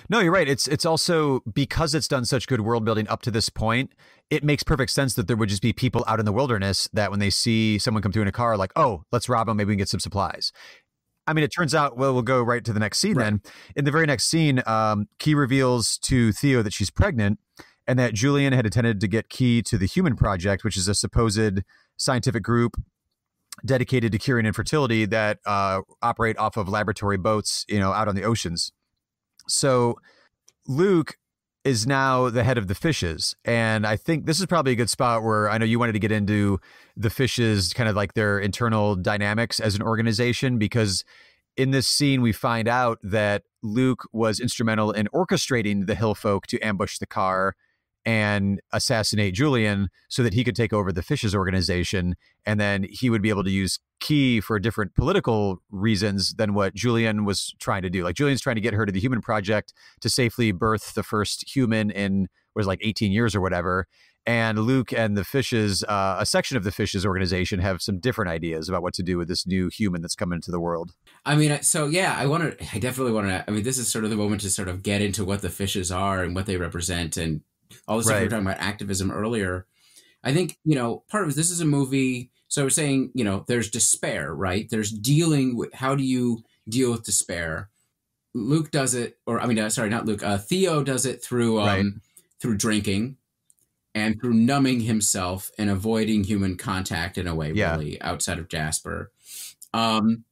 No, you're right. It's also because it's done such good world building up to this point, it makes perfect sense that there would just be people out in the wilderness that when they see someone come through in a car, like, oh, let's rob them, maybe we can get some supplies. I mean, it turns out, well, we'll go right to the next scene then. In the very next scene, Key reveals to Theo that she's pregnant and that Julian had intended to get Key to the Human Project, which is a supposed scientific group dedicated to curing infertility that operate off of laboratory boats, out on the oceans. So Luke is now the head of the Fishes. And I think this is probably a good spot where I know you wanted to get into the Fishes, kind of like their internal dynamics as an organization, because in this scene, we find out that Luke was instrumental in orchestrating the hill folk to ambush the car and assassinate Julian so that he could take over the Fishes organization. And then he would be able to use Key for different political reasons than what Julian was trying to do. Like Julian's trying to get her to the Human Project to safely birth the first human in was like 18 years or whatever. And Luke and the Fishes, a section of the Fishes organization, have some different ideas about what to do with this new human that's coming into the world. I mean, so yeah, I definitely want to, I mean, this is sort of the moment to sort of get into what the Fishes are and what they represent and all the stuff we were talking about activism earlier. I think, part of this is a movie. So I was saying, there's despair, right? There's dealing with, how do you deal with despair? Luke does it, not Luke. Theo does it through drinking and through numbing himself and avoiding human contact in a way, really, outside of Jasper. And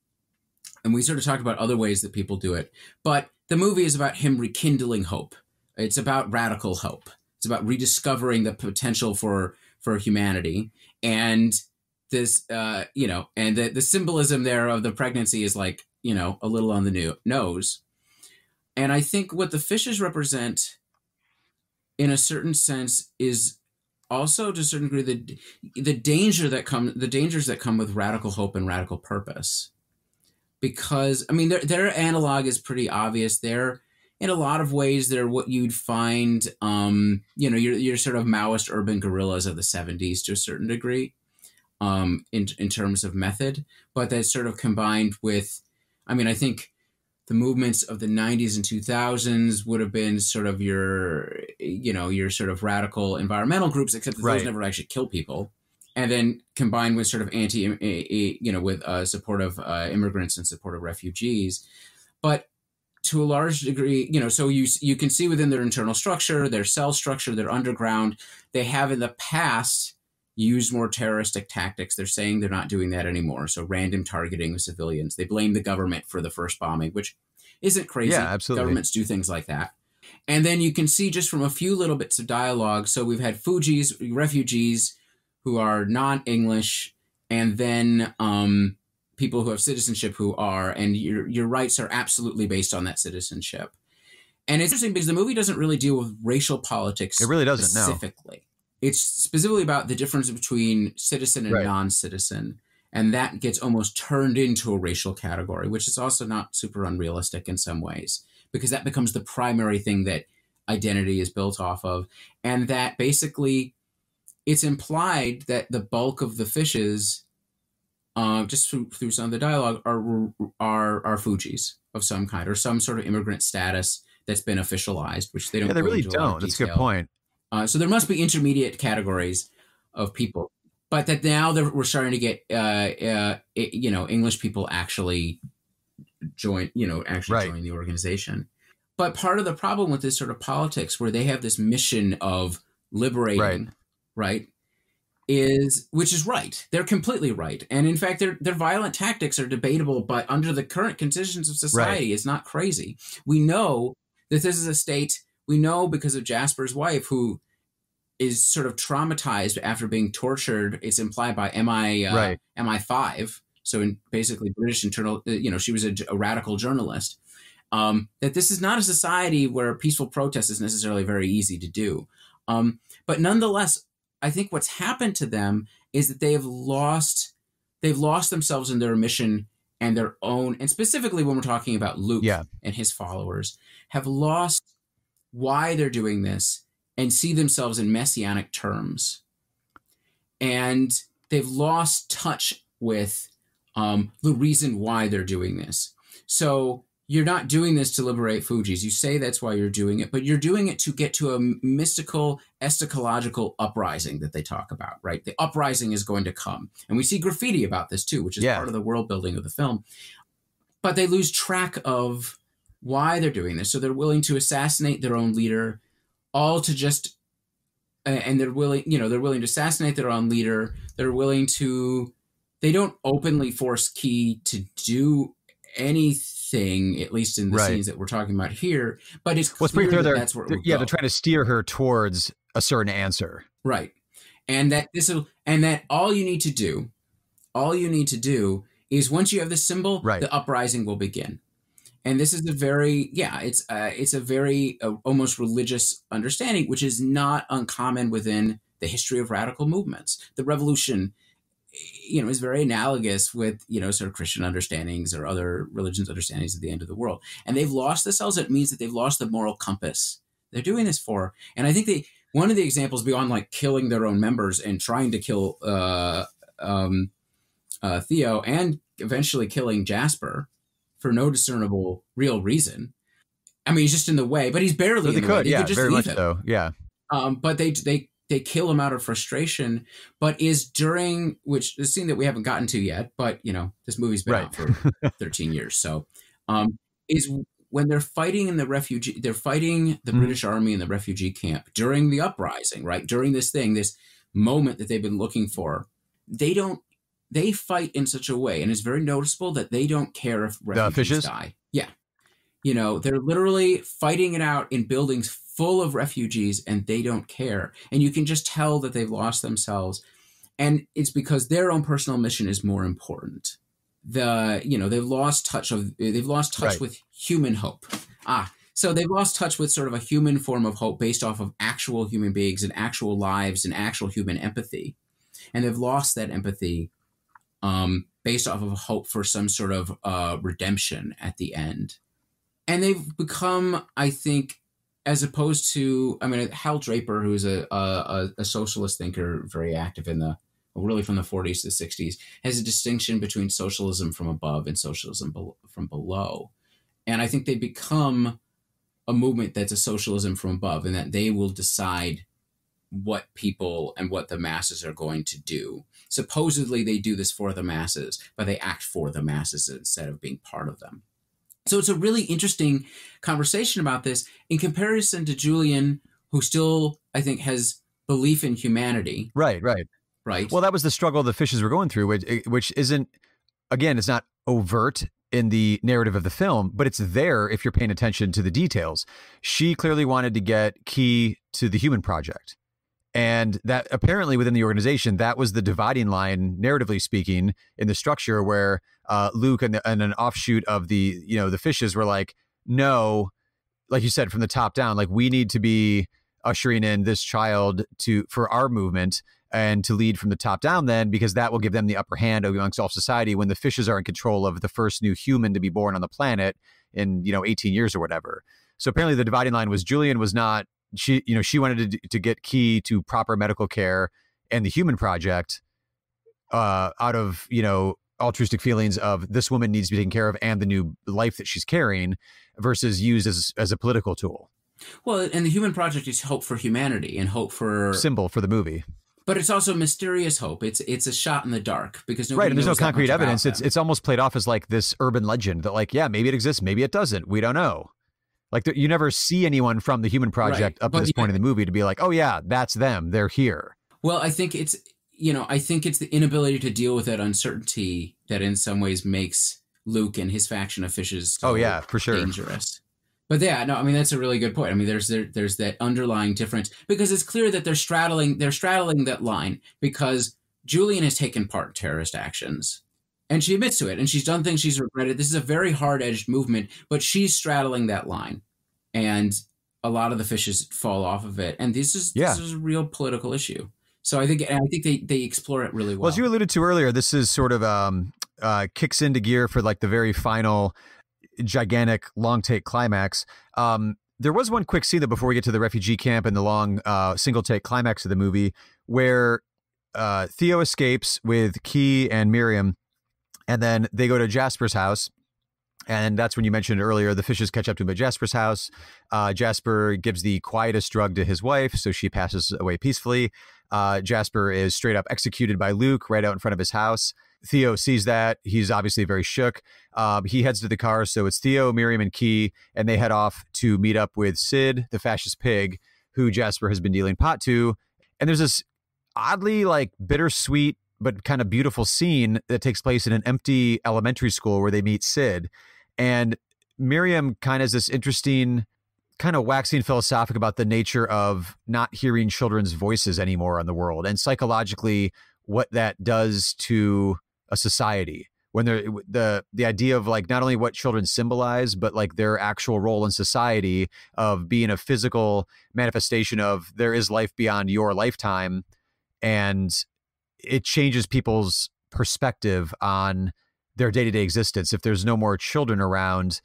we sort of talked about other ways that people do it. But the movie is about him rekindling hope. It's about radical hope. It's about rediscovering the potential for humanity. And this, and the symbolism there of the pregnancy is like, a little on the nose. And I think what the Fishes represent, in a certain sense, is also to a certain degree the dangers that come with radical hope and radical purpose. Because I mean, their analog is pretty obvious. They're in a lot of ways they're what you'd find, your sort of Maoist urban guerrillas of the 70s to a certain degree, in terms of method, but that's sort of combined with, I mean, I think the movements of the 90s and 2000s would have been sort of your sort of radical environmental groups, except that those never actually kill people. And then combined with sort of with support of immigrants and support of refugees. But to a large degree, so you can see within their internal structure, their cell structure, their underground, they have in the past used more terroristic tactics. They're saying they're not doing that anymore. So random targeting of civilians. They blame the government for the first bombing, which isn't crazy. Yeah, absolutely. Governments do things like that. And then you can see just from a few little bits of dialogue. So we've had refugees who are non-English, and then people who have citizenship who are, and your rights are absolutely based on that citizenship. And it's interesting because the movie doesn't really deal with racial politics. It really doesn't, specifically. No. It's specifically about the difference between citizen and non-citizen. And that gets almost turned into a racial category, which is also not super unrealistic in some ways, because that becomes the primary thing that identity is built off of. And that basically it's implied that the bulk of the fishes, just through some of the dialogue, are Fujis of some kind, or some sort of immigrant status that's been officialized, which they don't. Yeah, they really don't. That's a good point. So there must be intermediate categories of people, but that now we're starting to get, English people actually join the organization. But part of the problem with this sort of politics, where they have this mission of liberating, right, which is right. They're completely right. And in fact, their violent tactics are debatable, but under the current conditions of society, it's not crazy. We know that this is a state, we know because of Jasper's wife, who is sort of traumatized after being tortured. It's implied by MI5. So in basically British internal, she was a radical journalist. That this is not a society where peaceful protest is necessarily very easy to do. But nonetheless, I think what's happened to them is that they've lost themselves in their mission and their own, and specifically when we're talking about Luke and his followers, have lost why they're doing this and see themselves in messianic terms. And they've lost touch with the reason why they're doing this. So you're not doing this to liberate Fujis. You say that's why you're doing it, but you're doing it to get to a mystical, eschatological uprising that they talk about, right? The uprising is going to come. And we see graffiti about this too, which is part of the world building of the film. But they lose track of why they're doing this. So they're willing to assassinate their own leader, all to just, and they're willing to assassinate their own leader. They don't openly force Key to do anything, at least in the scenes that we're talking about here, but it's clear that's where they're trying to steer her towards a certain answer, right? And that all you need to do is, once you have this symbol, the uprising will begin. And this is a very almost religious understanding, which is not uncommon within the history of radical movements. The revolution, is very analogous with, sort of Christian understandings or other religions' understandings of the end of the world. And they've lost themselves. It means that they've lost the moral compass they're doing this for. And I think one of the examples beyond like killing their own members and trying to kill Theo and eventually killing Jasper for no discernible real reason. I mean, he's just in the way, but he's barely in the way. They could just very leave much him. so. Yeah. But they kill him out of frustration, but is during which the scene that we haven't gotten to yet, but this movie's been out for 13 years. So, is when they're fighting in the British army in the refugee camp during the uprising, right? During this moment that they've been looking for, they fight in such a way. And it's very noticeable that they don't care if refugees die. Yeah. They're literally fighting it out in buildings full of refugees, and they don't care. And you can just tell that they've lost themselves. And it's because their own personal mission is more important. They've lost touch with human hope. So they've lost touch with sort of a human form of hope based off of actual human beings and actual lives and actual human empathy. And they've lost that empathy based off of hope for some sort of redemption at the end. And they've become, I think, as opposed to, Hal Draper, who's a socialist thinker, very active really from the 40s to the 60s, has a distinction between socialism from above and socialism from below. And I think they become a movement that's a socialism from above, and that they will decide what people and what the masses are going to do. Supposedly they do this for the masses, but they act for the masses instead of being part of them. So it's a really interesting conversation about this in comparison to Julian, who still, I think, has belief in humanity. Right. Right. Well, that was the struggle the fishes were going through, which isn't, again, it's not overt in the narrative of the film, but it's there if you're paying attention to the details. She clearly wanted to get Key to the human project. And that apparently within the organization, that was the dividing line, narratively speaking, in the structure where Luke and an offshoot of the, the fishes were like, no, like you said, from the top down, like we need to be ushering in this child for our movement and to lead from the top down then, because that will give them the upper hand amongst all society when the fishes are in control of the first new human to be born on the planet in, 18 years or whatever. So apparently the dividing line was Julian was not, she wanted to get Key to proper medical care and the human project out of, altruistic feelings of this woman needs to be taken care of and the new life that she's carrying versus used as a political tool. Well, and the human project is hope for humanity and hope for... symbol for the movie. But it's also mysterious hope. It's a shot in the dark because nobody right, and there's no concrete evidence. It's It's almost played off as like this urban legend that like, yeah, maybe it exists, maybe it doesn't. We don't know. Like you never see anyone from the human project up to this point in the movie to be like, oh yeah, that's them. They're here. Well, I think it's the inability to deal with that uncertainty that in some ways makes Luke and his faction of fishes so for sure dangerous. But yeah, no, I mean, that's a really good point. I mean, there's that underlying difference because it's clear that they're straddling that line because Julian has taken part in terrorist actions and she admits to it and she's done things she's regretted. This is a very hard-edged movement, but she's straddling that line and a lot of the fishes fall off of it. And this is a real political issue. So I think they explore it really well. Well, as you alluded to earlier, this is sort of kicks into gear for like the very final gigantic long take climax. There was one quick scene that before we get to the refugee camp and the long single take climax of the movie where Theo escapes with Key and Miriam, and then they go to Jasper's house. And that's when you mentioned earlier, the fishes catch up to him at Jasper's house. Jasper gives the quietest drug to his wife, so she passes away peacefully. Jasper is straight up executed by Luke right out in front of his house. Theo sees that. He's obviously very shook. He heads to the car. So it's Theo, Miriam, and Key, and they head off to meet up with Sid, the fascist pig, who Jasper has been dealing pot to. And there's this oddly like bittersweet but kind of beautiful scene that takes place in an empty elementary school where they meet Sid. And Miriam kind of has this interesting kind of waxing philosophic about the nature of not hearing children's voices anymore on the world and psychologically what that does to a society when the idea of like not only what children symbolize, but like their actual role in society of being a physical manifestation of there is life beyond your lifetime. And it changes people's perspective on their day-to-day existence. If there's no more children around,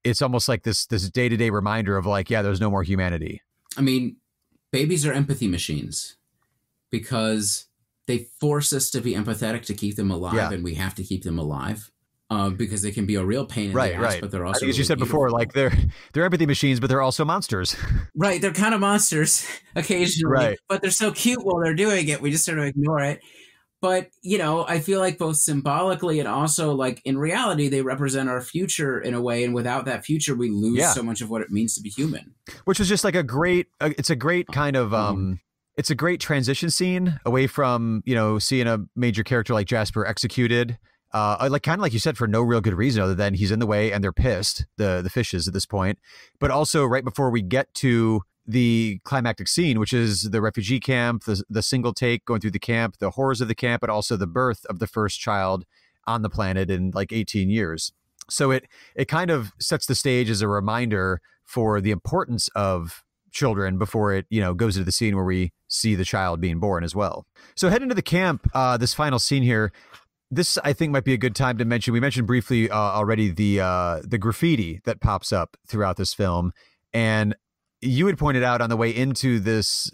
it's almost like this day-to-day reminder of like, yeah, there's no more humanity. I mean, babies are empathy machines because they force us to be empathetic to keep them alive, and we have to keep them alive because they can be a real pain in the ass, but they're also I think, as you said before, like they're empathy machines, but they're also monsters. Right, they're kind of monsters occasionally, but they're so cute while they're doing it, we just sort of ignore it. But, I feel like both symbolically and also like in reality, they represent our future in a way. And without that future, we lose so much of what it means to be human. Which was just like it's a great kind of, it's a great transition scene away from, seeing a major character like Jasper executed, like kind of like you said, for no real good reason other than he's in the way and they're pissed, the fishes at this point. But also right before we get to the climactic scene, which is the refugee camp, the single take going through the camp, the horrors of the camp, but also the birth of the first child on the planet in like 18 years. So it kind of sets the stage as a reminder for the importance of children before it, goes into the scene where we see the child being born as well. So heading to the camp, this final scene here, this I think might be a good time to mention. We mentioned briefly already the graffiti that pops up throughout this film, and you had pointed out on the way into this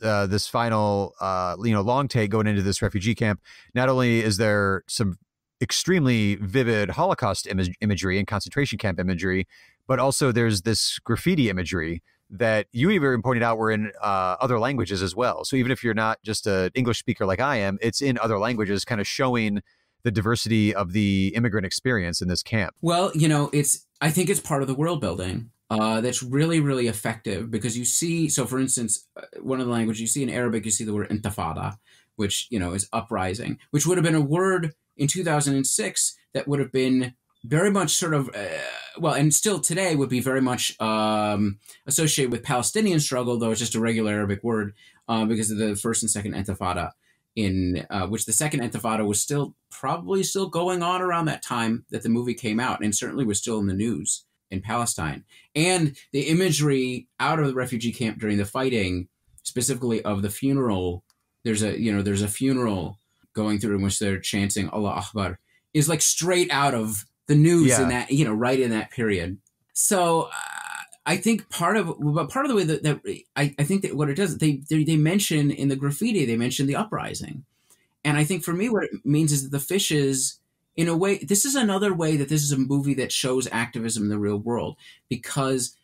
final long take going into this refugee camp. Not only is there some extremely vivid Holocaust imagery and concentration camp imagery, but also there's this graffiti imagery that you even pointed out were in other languages as well. So even if you're not just an English speaker like I am, it's in other languages, kind of showing the diversity of the immigrant experience in this camp. Well, I think it's part of the world building that's really, really effective, because you see, so for instance, one of the languages you see in Arabic, you see the word intifada, which, is uprising, which would have been a word in 2006 that would have been very much sort of, and still today would be very much associated with Palestinian struggle, though it's just a regular Arabic word because of the first and second intifada, in which the second intifada was probably still going on around that time that the movie came out, and certainly was still in the news in Palestine. And the imagery out of the refugee camp during the fighting, specifically of the funeral, there's a funeral going through in which they're chanting Allah Akbar, is like straight out of the news in that, right in that period. So I think part of the way that I think that what it does, they mention in the graffiti, they mention the uprising. And I think for me, what it means is that the fishes, in a way, this is another way that this is a movie that shows activism in the real world, because,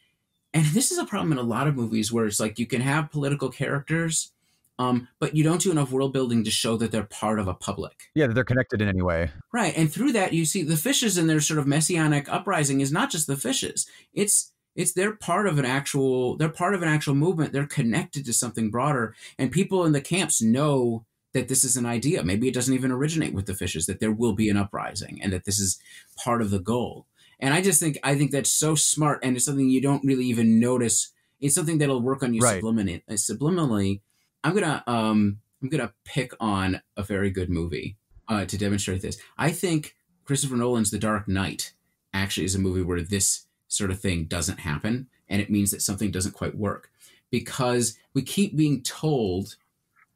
and this is a problem in a lot of movies where it's like you can have political characters, but you don't do enough world building to show that they're part of a public. Yeah, that they're connected in any way. Right. And through that, you see the fishes and their sort of messianic uprising is not just the fishes. It's they're part of an actual movement. They're connected to something broader. And people in the camps know that this is an idea. Maybe it doesn't even originate with the fishes, that there will be an uprising and that this is part of the goal. And I think that's so smart, and it's something you don't really even notice. It's something that'll work on you subliminally. I'm gonna pick on a very good movie to demonstrate this. I think Christopher Nolan's The Dark Knight actually is a movie where this sort of thing doesn't happen, and it means that something doesn't quite work, because we keep being told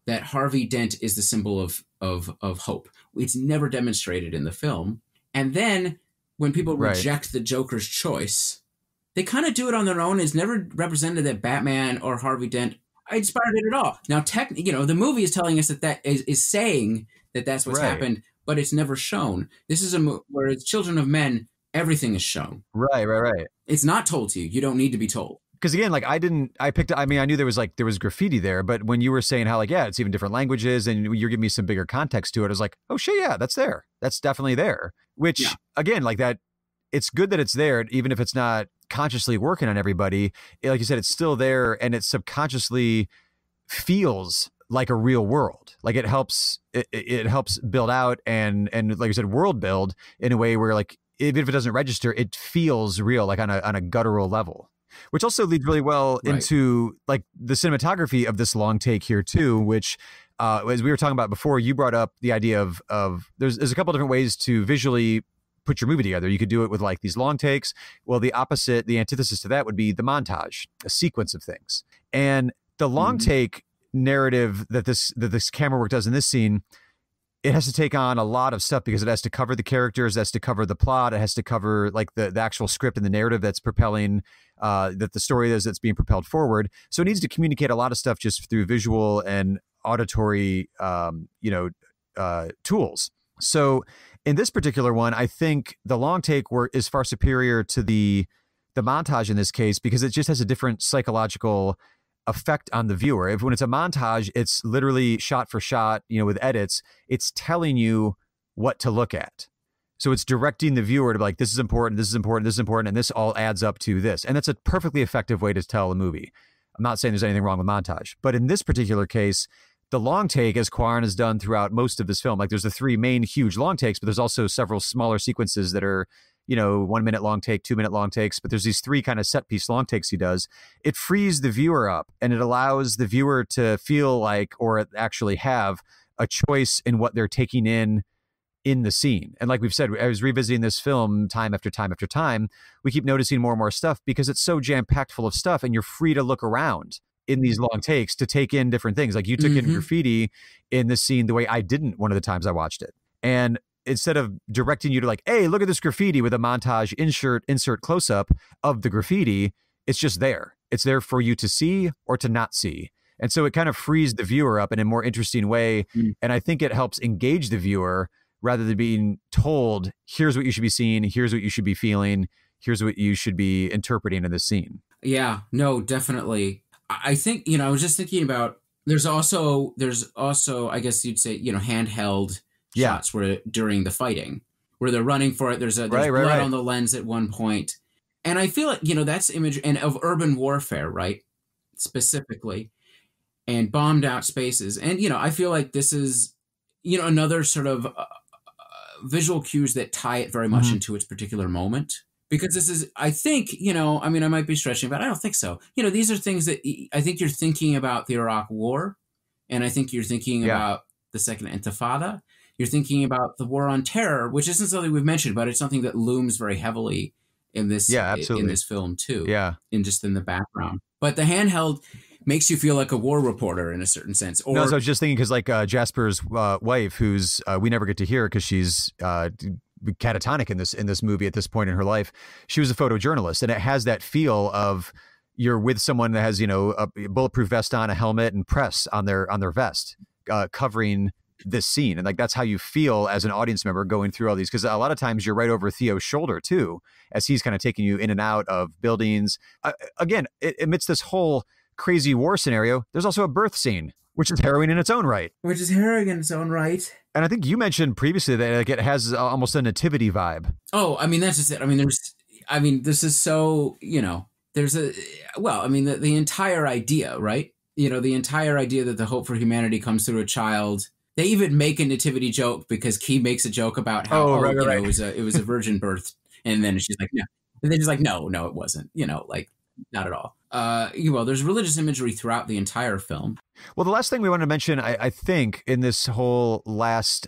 that Harvey Dent is the symbol of hope. It's never demonstrated in the film, and then when people reject the Joker's choice, they kind of do it on their own. It's never represented that Batman or Harvey Dent inspired it at all. Now, the movie is telling us that is saying that that's what's happened, but it's never shown. This is where it's Children of Men, everything is shown. Right. It's not told to you. You don't need to be told. Because again, like I knew there was graffiti there, but when you were saying how it's even different languages and you're giving me some bigger context to it, I was like, oh shit, yeah, that's there. That's definitely there. Which again, like that, it's good that it's there, even if it's not consciously working on everybody. Like you said, it's still there, and it subconsciously feels like a real world. Like it helps build out and like you said, world build in a way where, like, even if it doesn't register, it feels real, like on a guttural level. Which also leads really well into like the cinematography of this long take here too, which as we were talking about before, you brought up the idea of there's a couple different ways to visually put your movie together. You could do it with like these long takes. Well, the antithesis to that would be the montage, a sequence of things. And the long take narrative that this camera work does in this scene, it has to take on a lot of stuff because it has to cover the characters, it has to cover the plot, it has to cover like the actual script and the narrative that's propelling that the story is that's being propelled forward. So it needs to communicate a lot of stuff just through visual and auditory tools. So in this particular one, I think the long take work is far superior to the montage in this case, because it just has a different psychological effect on the viewer. When it's a montage, it's literally shot for shot, with edits, it's telling you what to look at. So it's directing the viewer to be like, this is important, this is important, this is important, and this all adds up to this. And that's a perfectly effective way to tell a movie. I'm not saying there's anything wrong with montage, but in this particular case, the long take, as Cuarón has done throughout most of this film, like there's the three main huge long takes, but there's also several smaller sequences that are, 1 minute long take, 2 minute long takes, but there's these three kind of set piece long takes he does. It frees the viewer up, and it allows the viewer to feel like, or actually have a choice in what they're taking in the scene. And like we've said, I was revisiting this film time after time after time. We keep noticing more and more stuff because it's so jam-packed full of stuff, and you're free to look around in these long takes to take in different things. Like you took in graffiti in this scene the way I didn't one of the times I watched it. And instead of directing you to like, hey, look at this graffiti with a montage, insert close-up of the graffiti, it's just there. It's there for you to see or to not see. And so it kind of frees the viewer up in a more interesting way. And I think it helps engage the viewer rather than being told, here's what you should be seeing, here's what you should be feeling, here's what you should be interpreting in this scene. Yeah, no, definitely. I think, I was just thinking about, there's also, I guess you'd say, handheld shots where during the fighting, where they're running for it. There's blood on the lens at one point. And I feel like, that's image and of urban warfare, right? Specifically, and bombed out spaces. And, I feel like this is, another sort of visual cues that tie it very much into its particular moment. Because this is, I think, I might be stretching, but I don't think so. These are things that I think you're thinking about the Iraq War. And I think you're thinking about the Second Intifada. You're thinking about the War on Terror, which isn't something we've mentioned, but it's something that looms very heavily in this in this film too. Yeah. In the background. But the handheld makes you feel like a war reporter in a certain sense. Or, no, so I was just thinking because like Jasper's wife, who's we never get to hear because she's catatonic in this movie at this point in her life. She was a photojournalist, and it has that feel of you're with someone that has a bulletproof vest on, a helmet, and press on their vest, covering this scene, and like that's how you feel as an audience member going through all these, because a lot of times you're right over Theo's shoulder too, as he's kind of taking you in and out of buildings. Again, amidst this whole crazy war scenario, there's also a birth scene, which is harrowing in its own right. And I think you mentioned previously that like, it has almost a nativity vibe. Oh, that's just it. This is so, there's the entire idea, right? The entire idea that the hope for humanity comes through a child. They even make a nativity joke because Key makes a joke about how it was a virgin birth, and then she's like, no, and then she's like, no, it wasn't, like not at all. There's religious imagery throughout the entire film. Well, the last thing we wanted to mention, I think, in this whole last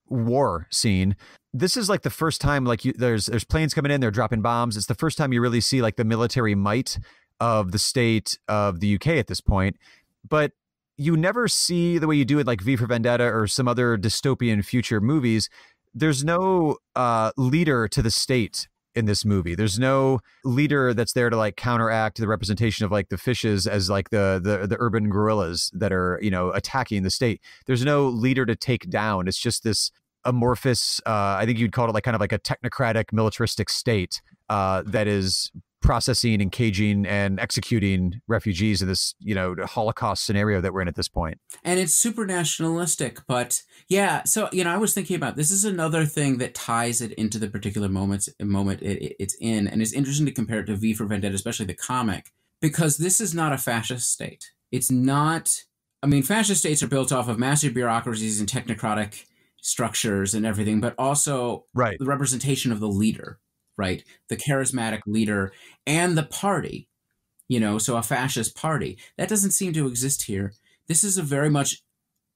war scene, this is like the first time there's planes coming in, they're dropping bombs. It's the first time you really see like the military might of the state of the UK at this point, but you never see the way you do it like V for Vendetta or some other dystopian future movies. There's no leader to the state in this movie. There's no leader that's there to like counteract the representation of like the fishes as like the urban guerrillas that are, attacking the state. There's no leader to take down. It's just this amorphous, I think you'd call it like kind of like a technocratic militaristic state that is processing and caging and executing refugees in this, Holocaust scenario that we're in at this point. And it's super nationalistic, but yeah. So, I was thinking about, this is another thing that ties it into the particular moment it's in. And it's interesting to compare it to V for Vendetta, especially the comic, because this is not a fascist state. It's not, fascist states are built off of massive bureaucracies and technocratic structures and everything, but also the representation of the leader. Right. The charismatic leader and the party, so a fascist party that doesn't seem to exist here. This is a very much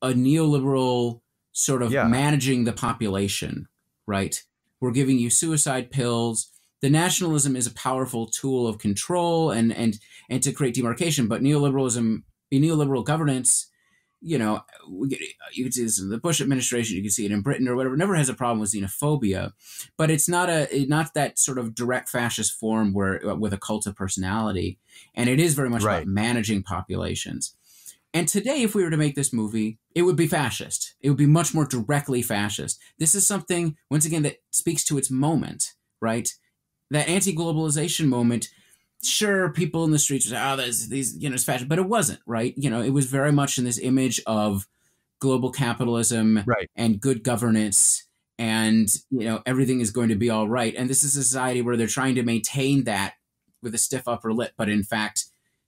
a neoliberal sort of managing the population. Right. We're giving you suicide pills. The nationalism is a powerful tool of control and to create demarcation. But neoliberal governance, you can see this in the Bush administration, you can see it in Britain or whatever, never has a problem with xenophobia, but it's not that sort of direct fascist form with a cult of personality. And it is very much about managing populations. And today, if we were to make this movie, it would be fascist. It would be much more directly fascist. This is something, once again, that speaks to its moment, right? That anti-globalization moment. Sure, people in the streets would say, there's these, it's fashion, but it wasn't, right? It was very much in this image of global capitalism and good governance and, everything is going to be all right. And this is a society where they're trying to maintain that with a stiff upper lip, but in fact,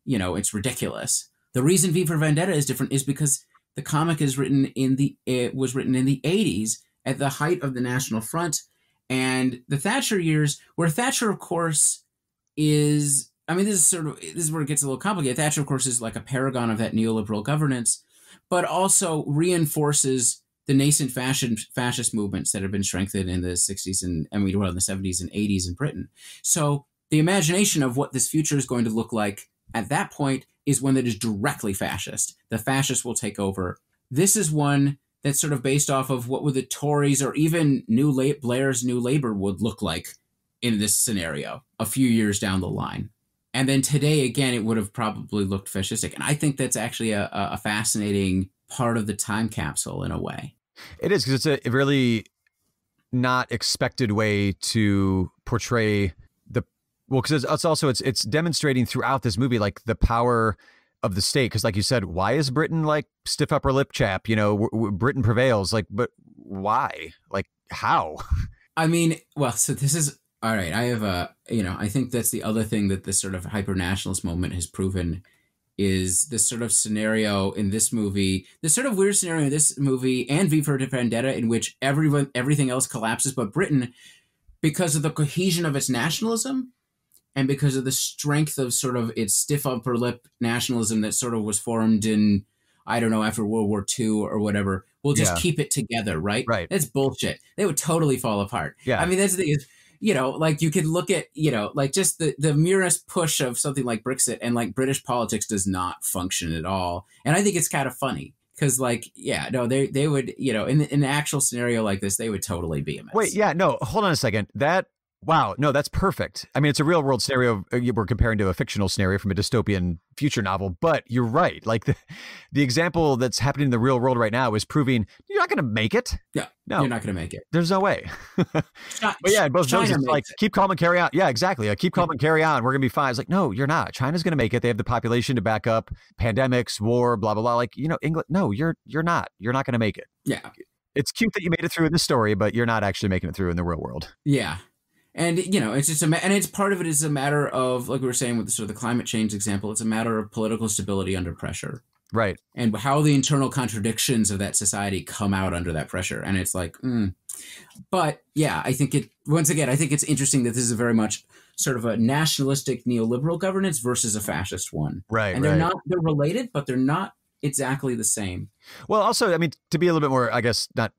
it's ridiculous. The reason V for Vendetta is different is because the comic was written in the 80s at the height of the National Front and the Thatcher years, where Thatcher, of course, is, this is where it gets a little complicated. Thatcher, of course, is like a paragon of that neoliberal governance, but also reinforces the nascent fascist movements that have been strengthened in the 60s and in the 70s and 80s in Britain. So the imagination of what this future is going to look like at that point is one that is directly fascist. The fascists will take over. This is one that's sort of based off of what would the Tories or even Blair's New Labour would look like in this scenario a few years down the line. And then today, again, it would have probably looked fascistic. And I think that's actually a fascinating part of the time capsule in a way. It is, because it's a really not expected way to portray the, well, because it's also, it's demonstrating throughout this movie, like the power of the state. Because like you said, why is Britain like stiff upper lip chap? You know, Britain prevails. Like, but why? Like, how? I mean, well, so this is, all right, I have a, you know, I think that's the other thing that this sort of hyper-nationalist moment has proven is this sort of scenario in this movie, this sort of weird scenario in this movie and V for Vendetta, in which everything else collapses but Britain, because of the cohesion of its nationalism and because of the strength of sort of its stiff upper lip nationalism that sort of was formed in, I don't know, after World War II or whatever, we'll just keep it together, right? Right. That's bullshit. They would totally fall apart. Yeah. I mean, that's the thing is, you know, like you could look at, you know, like just the merest push of something like Brexit, and like British politics does not function at all. And I think it's kind of funny because, like, yeah, no, they would, you know, in an actual scenario like this, they would totally be a mess. Wait, yeah, no, hold on a second. Wow, no, that's perfect. I mean, it's a real world scenario. We're comparing to a fictional scenario from a dystopian future novel, but you're right. Like the example that's happening in the real world right now is proving you're not going to make it. Yeah, no, you're not going to make it. There's no way. But yeah, both those, it's like, keep calm and carry on. Yeah, exactly. Like, keep calm and carry on. We're going to be fine. It's like, no, you're not. China's going to make it. They have the population to back up pandemics, war, blah, blah, blah. Like, you know, England, no, you're not. You're not going to make it. Yeah. It's cute that you made it through in this story, but you're not actually making it through in the real world. Yeah. And, you know, it's just and it's part of it is a matter of, like we were saying with the sort of the climate change example, it's a matter of political stability under pressure. Right. And how the internal contradictions of that society come out under that pressure. And it's like, But yeah, I think once again, I think it's interesting that this is a very much sort of a nationalistic neoliberal governance versus a fascist one. Right. And they're related, but they're not exactly the same. Well, also, I mean, to be a little bit more, I guess, not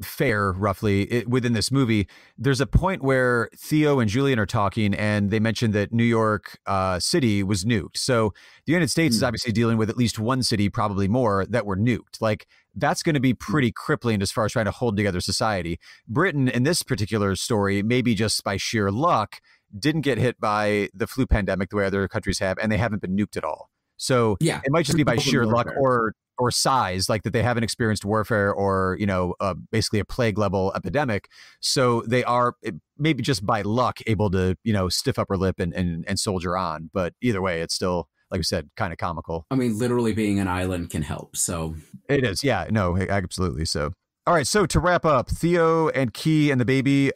fair, roughly, within this movie, there's a point where Theo and Julian are talking and they mentioned that New York City was nuked. So the United States is obviously dealing with at least one city, probably more, that were nuked. Like, that's going to be pretty crippling as far as trying to hold together society. Britain, in this particular story, maybe just by sheer luck, didn't get hit by the flu pandemic the way other countries have, and they haven't been nuked at all. So yeah, it might just be by sheer luck or size, like that they haven't experienced warfare or, you know, basically a plague level epidemic. So they are maybe just by luck able to, you know, stiff upper lip and soldier on. But either way, it's still, like we said, kind of comical. I mean, literally being an island can help. So it is. Yeah, no, absolutely. So. All right, so to wrap up, Theo and Key and the baby,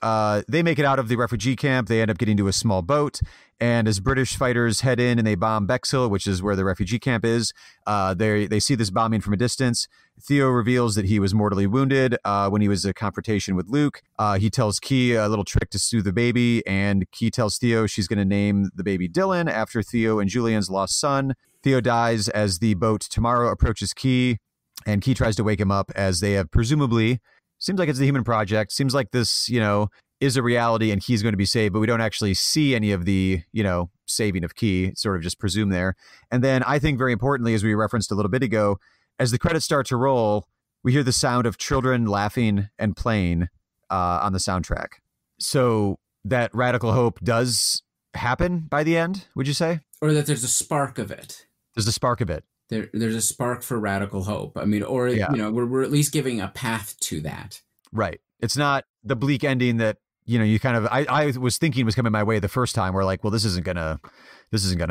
they make it out of the refugee camp. They end up getting to a small boat. And as British fighters head in and they bomb Bexhill, which is where the refugee camp is, they see this bombing from a distance. Theo reveals that he was mortally wounded when he was in a confrontation with Luke. He tells Key a little trick to soothe the baby, and Key tells Theo she's going to name the baby Dylan after Theo and Julian's lost son. Theo dies as the boat Tomorrow approaches Key. And Key tries to wake him up as they have presumably, seems like it's the human project, seems like this, you know, is a reality and he's going to be saved, but we don't actually see any of the, you know, saving of Key. It's sort of just presumed there. And then I think very importantly, as we referenced a little bit ago, as the credits start to roll, we hear the sound of children laughing and playing on the soundtrack. So that radical hope does happen by the end, would you say? Or that there's a spark of it. There's a spark of it. There's a spark for radical hope. I mean, or, you know, we're at least giving a path to that. Right. It's not the bleak ending that, you know, you kind of, I was thinking was coming my way the first time. We're like, well, this isn't gonna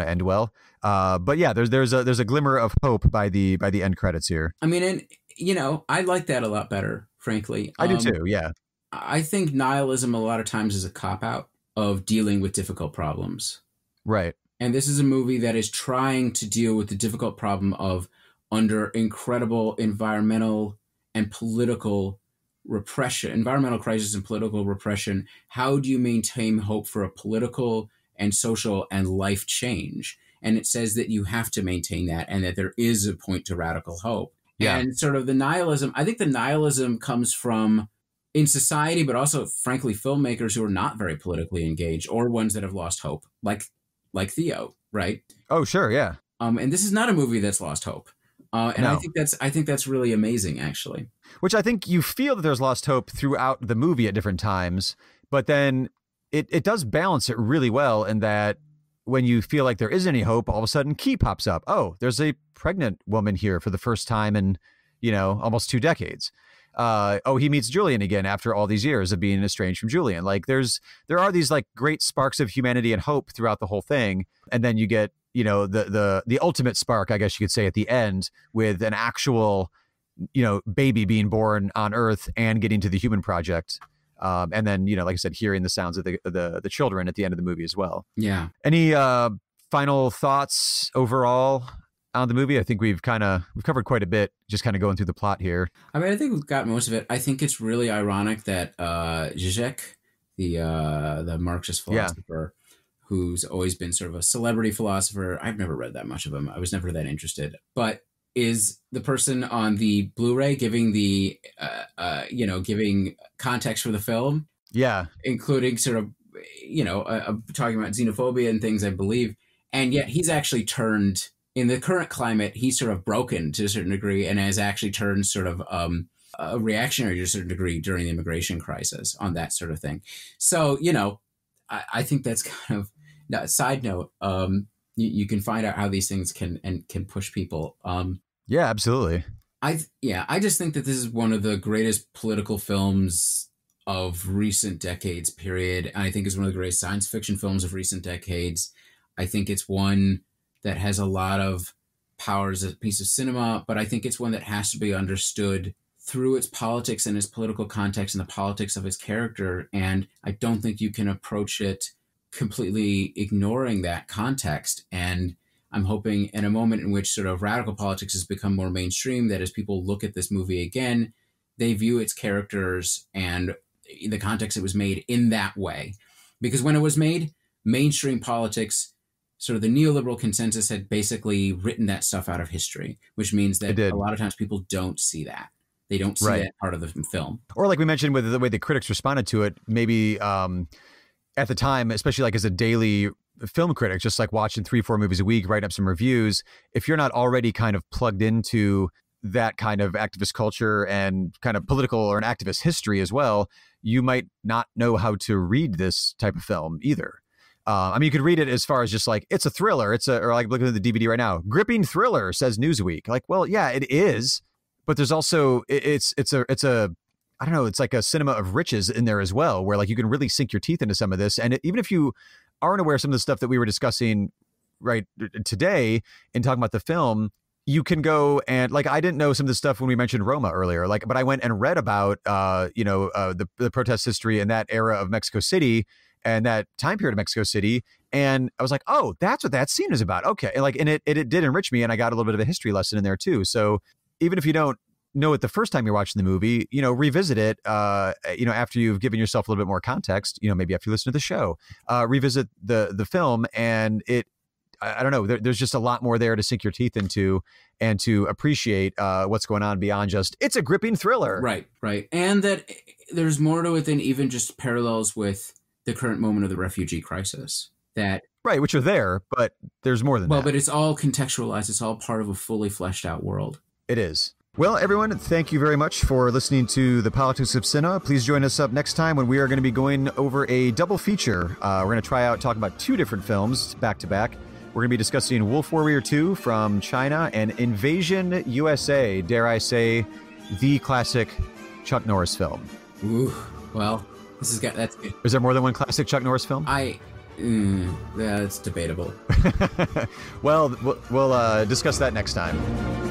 end well. But yeah, there's a glimmer of hope by the end credits here. I mean, and, you know, I like that a lot better, frankly. I do too. Yeah. I think nihilism a lot of times is a cop-out of dealing with difficult problems. Right. And this is a movie that is trying to deal with the difficult problem of, under incredible environmental and political repression, environmental crisis and political repression, how do you maintain hope for a political and social and life change? And it says that you have to maintain that and that there is a point to radical hope. Yeah. And sort of the nihilism, I think the nihilism comes from in society, but also, frankly, filmmakers who are not very politically engaged or ones that have lost hope, like Theo, right? Oh, sure, yeah. And this is not a movie that's lost hope. And no. I think that's really amazing, actually. Which I think you feel that there's lost hope throughout the movie at different times, but then it does balance it really well in that when you feel like there isn't any hope, all of a sudden Key pops up. Oh, there's a pregnant woman here for the first time in, you know, almost 2 decades. he meets Julian again after all these years of being estranged from Julian. Like there are these like great sparks of humanity and hope throughout the whole thing. And then you get, the ultimate spark, I guess you could say, at the end with an actual, baby being born on Earth and getting to the human project. And then, like I said, hearing the sounds of the children at the end of the movie as well. Yeah. Any final thoughts overall on the movie? I think we've covered quite a bit, just kind of going through the plot here. I mean, I think we've got most of it. I think it's really ironic that Zizek, the Marxist philosopher, who's always been sort of a celebrity philosopher. I've never read that much of him. I was never that interested, but is the person on the Blu-ray giving the, giving context for the film. Yeah. Including sort of, talking about xenophobia and things, I believe. And yet he's actually turned, in the current climate, he's sort of broken to a certain degree and has actually turned sort of a reactionary to a certain degree during the immigration crisis on that sort of thing. So, I think that's kind of a side note. You can find out how these things can push people. Yeah, absolutely. I just think that this is one of the greatest political films of recent decades, period. And I think it's one of the greatest science fiction films of recent decades. I think it's one that has a lot of power as a piece of cinema, but I think it's one that has to be understood through its politics and its political context and the politics of its character. And I don't think you can approach it completely ignoring that context. And I'm hoping in a moment in which sort of radical politics has become more mainstream, that as people look at this movie again, they view its characters and the context it was made in that way. Because when it was made, mainstream politics, sort of the neoliberal consensus had basically written that stuff out of history, which means that a lot of times people don't see that. They don't see that part of the film. Or like we mentioned with the way the critics responded to it, maybe at the time, especially like as a daily film critic, just like watching 3-4 movies a week, writing up some reviews, if you're not already kind of plugged into that kind of activist culture and kind of political or an activist history as well, you might not know how to read this type of film either. I mean, you could read it as far as just like, it's a thriller. Or like looking at the DVD right now, gripping thriller, says Newsweek. Like, well, yeah, it is. But there's also, it's a I don't know, it's like a cinema of riches in there as well, where like you can really sink your teeth into some of this. And even if you aren't aware of some of the stuff that we were discussing right today in talking about the film, you can go and like, I didn't know some of the stuff when we mentioned Roma earlier, like, but I went and read about, the protest history in that era of Mexico City and that time period of Mexico City. And I was like, oh, that's what that scene is about. Okay. And it did enrich me. And I got a little bit of a history lesson in there too. So even if you don't know it the first time you're watching the movie, revisit it, after you've given yourself a little bit more context, maybe after you listen to the show, revisit the film, and I don't know, there's just a lot more there to sink your teeth into and to appreciate what's going on beyond just, it's a gripping thriller. Right. And that there's more to it than even just parallels with the current moment of the refugee crisis. Right, which are there, but there's more than that. Well, but it's all contextualized. It's all part of a fully fleshed out world. It is. Well, everyone, thank you very much for listening to The Politics of Cinema. Please join us up next time when we are going to be going over a double feature. We're going to talk about 2 different films back to back. We're going to be discussing Wolf Warrior 2 from China and Invasion USA, dare I say, the classic Chuck Norris film. Ooh, well, that's good. Is there more than one classic Chuck Norris film? That's debatable. Well, we'll discuss that next time.